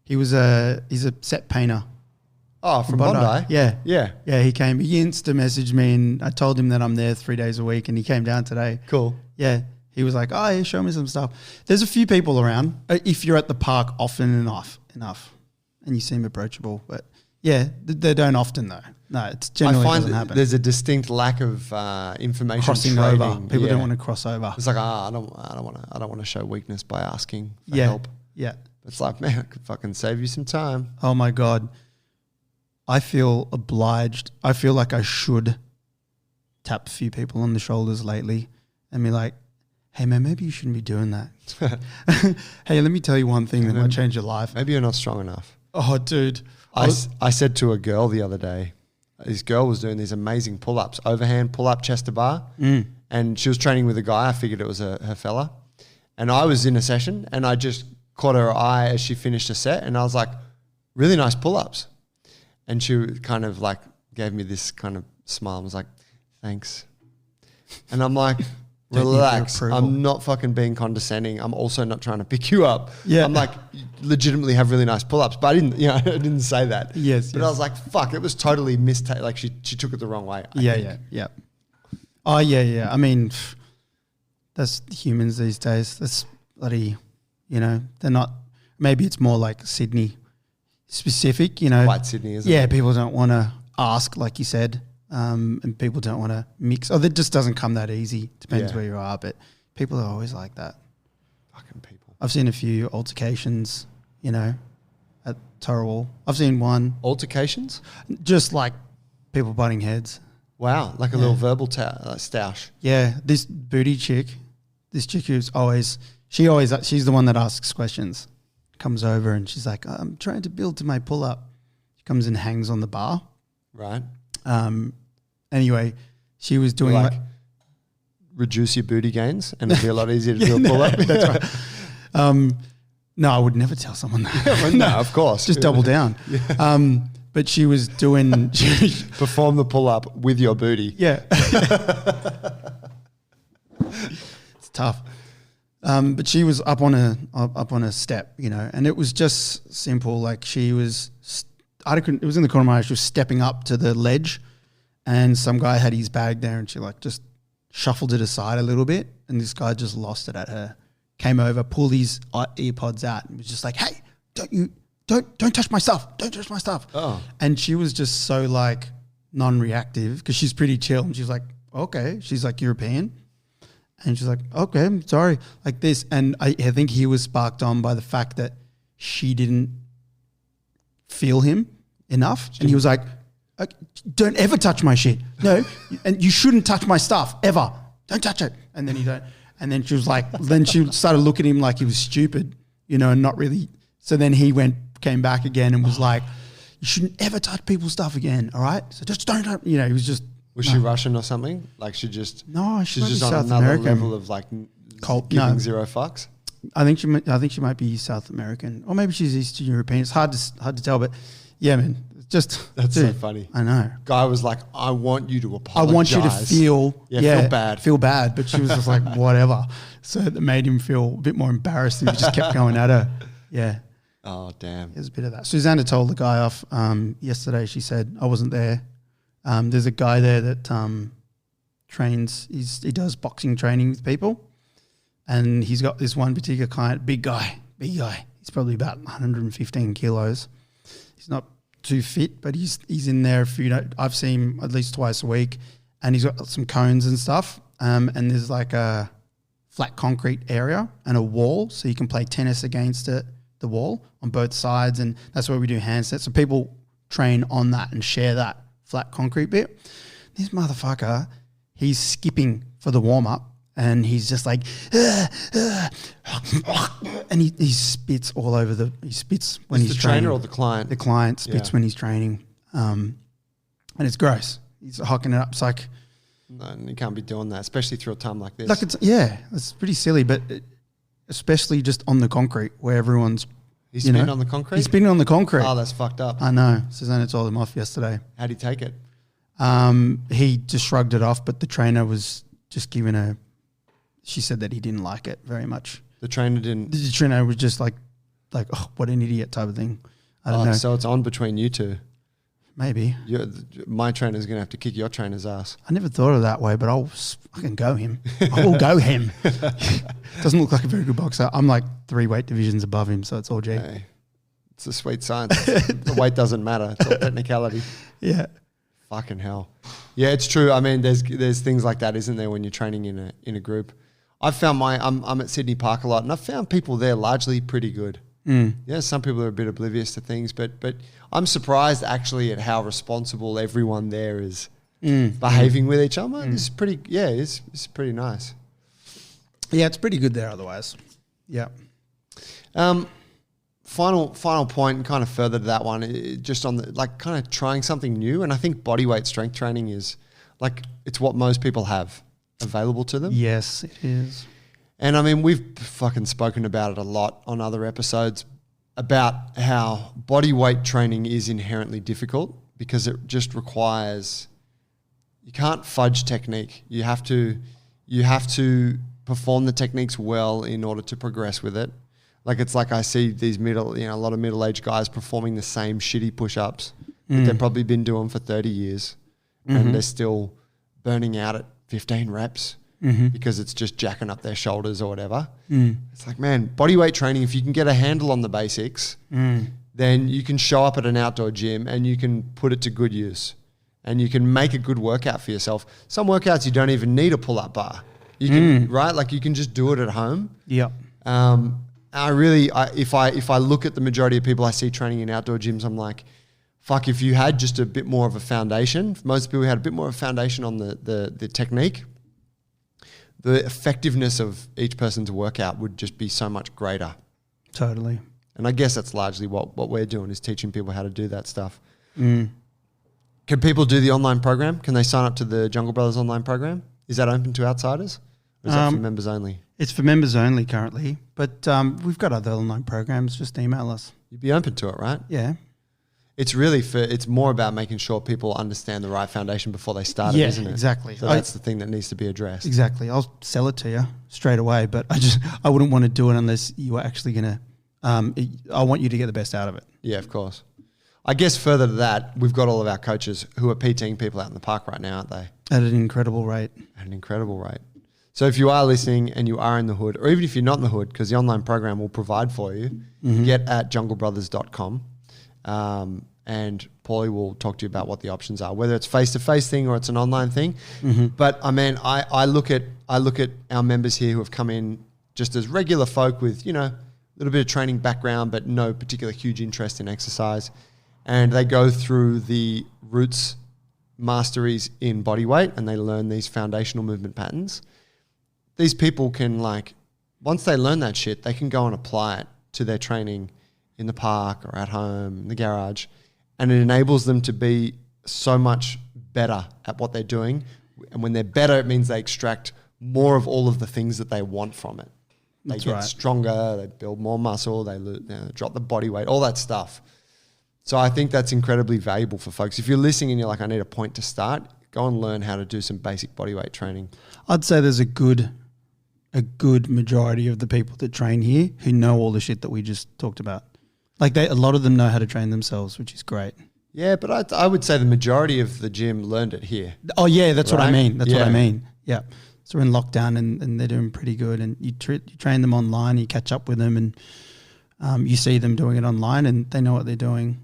[SPEAKER 2] He's a set painter.
[SPEAKER 1] Oh, from Bondi?
[SPEAKER 2] Yeah.
[SPEAKER 1] Yeah.
[SPEAKER 2] Yeah, he came. He Insta-messaged me and I told him that I'm there 3 days a week and he came down today.
[SPEAKER 1] Cool.
[SPEAKER 2] Yeah. He was like, oh, yeah, show me some stuff. There's a few people around if you're at the park often enough and you seem approachable. But yeah, they don't often though. No, it generally doesn't happen.
[SPEAKER 1] There's a distinct lack of information
[SPEAKER 2] crossing
[SPEAKER 1] trading.
[SPEAKER 2] over. People don't want to cross over.
[SPEAKER 1] It's like, I don't want to show weakness by asking for help.
[SPEAKER 2] Yeah.
[SPEAKER 1] It's like, man, I could fucking save you some time.
[SPEAKER 2] Oh my God. I feel obliged. I feel like I should tap a few people on the shoulders lately and be like, hey man, maybe you shouldn't be doing that. Hey, let me tell you one thing that might change your life.
[SPEAKER 1] Maybe you're not strong enough.
[SPEAKER 2] Oh, dude.
[SPEAKER 1] I said to a girl the other day, this girl was doing these amazing pull-ups, overhand pull-up, chest to bar. And she was training with a guy. I figured it was her fella. And I was in a session and I just caught her eye as she finished a set. And I was like, really nice pull-ups. And she kind of like gave me this kind of smile and was like, thanks. And I'm like, relax. I'm not fucking being condescending. I'm also not trying to pick you up.
[SPEAKER 2] Yeah.
[SPEAKER 1] I'm like, legitimately have really nice pull-ups. But I didn't say that.
[SPEAKER 2] Yes.
[SPEAKER 1] But I was like, fuck, it was totally mistaken. Like she took it the wrong way. I think.
[SPEAKER 2] Oh, yeah. I mean, that's humans these days. That's bloody, they're not, maybe it's more like Sydney specific,
[SPEAKER 1] Quite Sydney, isn't it?
[SPEAKER 2] Yeah, people don't want to ask, like you said, and people don't want to mix. Oh, that just doesn't come that easy. Depends where you are, but people are always like that.
[SPEAKER 1] Fucking people.
[SPEAKER 2] I've seen a few altercations, at Torrawal. I've seen one.
[SPEAKER 1] Altercations?
[SPEAKER 2] Just like people butting heads.
[SPEAKER 1] Wow, like a little verbal stoush.
[SPEAKER 2] Yeah, this chick who's she's the one that asks questions. Comes over and she's like, I'm trying to build to my pull-up. She comes and hangs on the bar.
[SPEAKER 1] Right.
[SPEAKER 2] Anyway, she was doing like
[SPEAKER 1] reduce your booty gains and it'll be a lot easier to do a pull-up.
[SPEAKER 2] That's right. No, I would never tell someone that.
[SPEAKER 1] No, of course.
[SPEAKER 2] Just double down. Yeah. But she was doing...
[SPEAKER 1] Perform the pull-up with your booty.
[SPEAKER 2] Yeah. It's tough. But she was up on a step, and it was just simple. Like she was... it was in the corner of my eye. She was stepping up to the ledge and some guy had his bag there and she like just shuffled it aside a little bit and this guy just lost it at her. Came over, pulled his earpods out and was just like, hey, don't touch my stuff. Don't touch my stuff.
[SPEAKER 1] Oh.
[SPEAKER 2] And she was just so like non-reactive because she's pretty chill. And she's like, okay. She's like European. And she's like, okay, I'm sorry. Like this. And I think he was sparked on by the fact that she didn't feel him enough. And he was like, don't ever touch my shit. No. And you shouldn't touch my stuff ever. Don't touch it. And then he don't. And then she was like, then she started looking at him like he was stupid, and not really. So then he came back again and was like, you shouldn't ever touch people's stuff again. All right. So just don't, he was just.
[SPEAKER 1] Was she Russian or something? Like she's just
[SPEAKER 2] just
[SPEAKER 1] on
[SPEAKER 2] South
[SPEAKER 1] another
[SPEAKER 2] American.
[SPEAKER 1] level of like giving zero fucks.
[SPEAKER 2] I think she might be South American or maybe she's Eastern European. It's hard to tell, but yeah, man, that's
[SPEAKER 1] so funny.
[SPEAKER 2] I know.
[SPEAKER 1] Guy was like, I want you to apologize.
[SPEAKER 2] I want you to feel
[SPEAKER 1] feel bad.
[SPEAKER 2] But she was just like, whatever. So that made him feel a bit more embarrassed and he just kept going at her. Yeah.
[SPEAKER 1] Oh, damn.
[SPEAKER 2] There's a bit of that. Susanna told the guy off yesterday. She said, I wasn't there. There's a guy there that trains. He does boxing training with people. And he's got this one particular client, big guy. He's probably about 115 kilos. He's not too fit, but he's in there a few. I've seen him at least twice a week, and he's got some cones and stuff. And there's like a flat concrete area and a wall, so you can play tennis against it, the wall on both sides, and that's where we do handsets. So people train on that and share that flat concrete bit. This motherfucker, he's skipping for the warm up. And he's just like, and he spits all over he spits when he's training.
[SPEAKER 1] The trainer or the client?
[SPEAKER 2] The client spits when he's training. And it's gross. He's hocking it up. It's like,
[SPEAKER 1] no, you can't be doing that, especially through a time like this.
[SPEAKER 2] Like it's pretty silly, but especially just on the concrete where everyone's,
[SPEAKER 1] he's spitting on the concrete?
[SPEAKER 2] He's spitting on the concrete.
[SPEAKER 1] Oh, that's fucked up.
[SPEAKER 2] I know. Susanna told him off yesterday.
[SPEAKER 1] How'd he take it?
[SPEAKER 2] He just shrugged it off, but the trainer was just giving she said that he didn't like it very much.
[SPEAKER 1] The trainer didn't?
[SPEAKER 2] The trainer was just like, oh, what an idiot type of thing. I don't know. So
[SPEAKER 1] it's on between you two.
[SPEAKER 2] Maybe.
[SPEAKER 1] My trainer's going to have to kick your trainer's ass.
[SPEAKER 2] I never thought of it that way, but I'll fucking go him. I will go him. Doesn't look like a very good boxer. I'm like 3 weight divisions above him, so it's all G.
[SPEAKER 1] Hey, it's a sweet science. The weight doesn't matter. It's all technicality.
[SPEAKER 2] Yeah.
[SPEAKER 1] Fucking hell. Yeah, it's true. I mean, there's things like that, isn't there, when you're training in a group. I've found I'm at Sydney Park a lot, and I've found people there largely pretty good. Yeah, some people are a bit oblivious to things, but I'm surprised actually at how responsible everyone there is behaving with each other. It's pretty, it's pretty nice.
[SPEAKER 2] Yeah, it's pretty good there otherwise. Yeah.
[SPEAKER 1] Final point, and kind of further to that one, just on the kind of trying something new. And I think bodyweight strength training is it's what most people have available to them.
[SPEAKER 2] Yes, it is.
[SPEAKER 1] And I mean, we've fucking spoken about it a lot on other episodes about how bodyweight training is inherently difficult because it just requires, you can't fudge technique. You have to perform the techniques well in order to progress with it. It's like I see these a lot of middle-aged guys performing the same shitty push-ups that they've probably been doing for 30 years and they're still burning out at 15 reps because it's just jacking up their shoulders or whatever. It's like, man, bodyweight training, if you can get a handle on the basics, then you can show up at an outdoor gym and you can put it to good use and you can make a good workout for yourself. Some workouts you don't even need a pull-up bar. You can, right? You can just do it at home.
[SPEAKER 2] Yeah.
[SPEAKER 1] If I look at the majority of people I see training in outdoor gyms, I'm like, fuck, if you had just a bit more of a foundation, if most people had a bit more of a foundation on the technique, the effectiveness of each person's workout would just be so much greater.
[SPEAKER 2] Totally.
[SPEAKER 1] And I guess that's largely what we're doing, is teaching people how to do that stuff. Can people do the online program? Can they sign up to the Jungle Brothers online program? Is that open to outsiders? Or is that for members only?
[SPEAKER 2] It's for members only currently, but we've got other online programs. Just email us.
[SPEAKER 1] You'd be open to it, right?
[SPEAKER 2] Yeah.
[SPEAKER 1] It's more about making sure people understand the right foundation before they start it, isn't it?
[SPEAKER 2] Exactly.
[SPEAKER 1] So that's the thing that needs to be addressed.
[SPEAKER 2] Exactly. I'll sell it to you straight away, but I wouldn't want to do it unless you are actually going to, I want you to get the best out of it.
[SPEAKER 1] Yeah, of course. I guess further to that, we've got all of our coaches who are PTing people out in the park right now, aren't they?
[SPEAKER 2] At an incredible rate.
[SPEAKER 1] At an incredible rate. So if you are listening and you are in the hood, or even if you're not in the hood, because the online program will provide for you, get at junglebrothers.com. And Paulie will talk to you about what the options are, whether it's face-to-face thing or it's an online thing. But I mean, I look at our members here who have come in just as regular folk with, a little bit of training background, but no particular huge interest in exercise. And they go through the roots masteries in bodyweight and they learn these foundational movement patterns. These people can once they learn that shit, they can go and apply it to their training in the park or at home, in the garage. And it enables them to be so much better at what they're doing. And when they're better, it means they extract more of all of the things that they want from it. They get stronger, they build more muscle, they drop the body weight, all that stuff. So I think that's incredibly valuable for folks. If you're listening and you're like, I need a point to start, go and learn how to do some basic bodyweight training.
[SPEAKER 2] I'd say there's a good majority of the people that train here who know all the shit that we just talked about. Like a lot of them know how to train themselves, which is great.
[SPEAKER 1] Yeah, but I would say the majority of the gym learned it here.
[SPEAKER 2] Oh yeah, that's what I mean. That's what I
[SPEAKER 1] Yeah.
[SPEAKER 2] mean. Yeah. So we're in lockdown and they're doing pretty good. And you train them online, you catch up with them, and you see them doing it online, and they know what they're doing.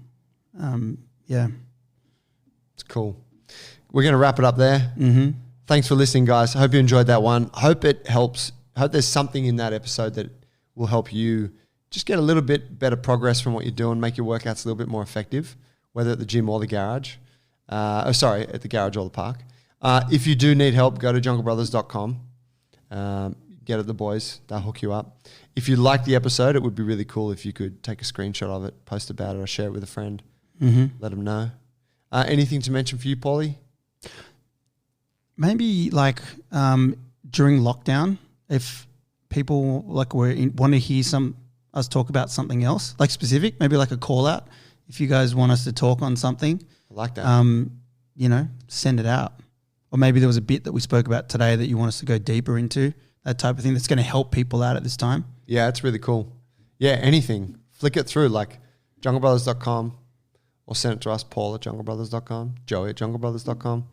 [SPEAKER 2] Yeah.
[SPEAKER 1] It's cool. We're going to wrap it up there.
[SPEAKER 2] Mm-hmm.
[SPEAKER 1] Thanks for listening, guys. I hope you enjoyed that one. Hope it helps. Hope there's something in that episode that will help you just get a little bit better progress from what you're doing, make your workouts a little bit more effective, whether at the gym or the garage. At the garage or the park. If you do need help, go to junglebrothers.com. Get at the boys. They'll hook you up. If you like the episode, it would be really cool if you could take a screenshot of it, post about it, or share it with a friend.
[SPEAKER 2] Mm-hmm.
[SPEAKER 1] Let them know. Anything to mention for you, Paulie?
[SPEAKER 2] Maybe like during lockdown, if people like want to hear us talk about something else, like specific, maybe like a call out. If you guys want us to talk on something,
[SPEAKER 1] I like that.
[SPEAKER 2] Send it out. Or maybe there was a bit that we spoke about today that you want us to go deeper into, that type of thing that's going to help people out at this time.
[SPEAKER 1] Yeah, it's really cool. Yeah, anything. Flick it through, like junglebrothers.com, or send it to us, Paul at junglebrothers.com, Joey at junglebrothers.com.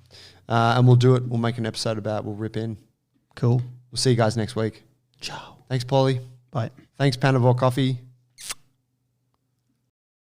[SPEAKER 1] And we'll do it. We'll make an episode about it. We'll rip in.
[SPEAKER 2] Cool.
[SPEAKER 1] We'll see you guys next week.
[SPEAKER 2] Ciao.
[SPEAKER 1] Thanks, Paulie.
[SPEAKER 2] Bye.
[SPEAKER 1] Thanks, Panavore Coffee.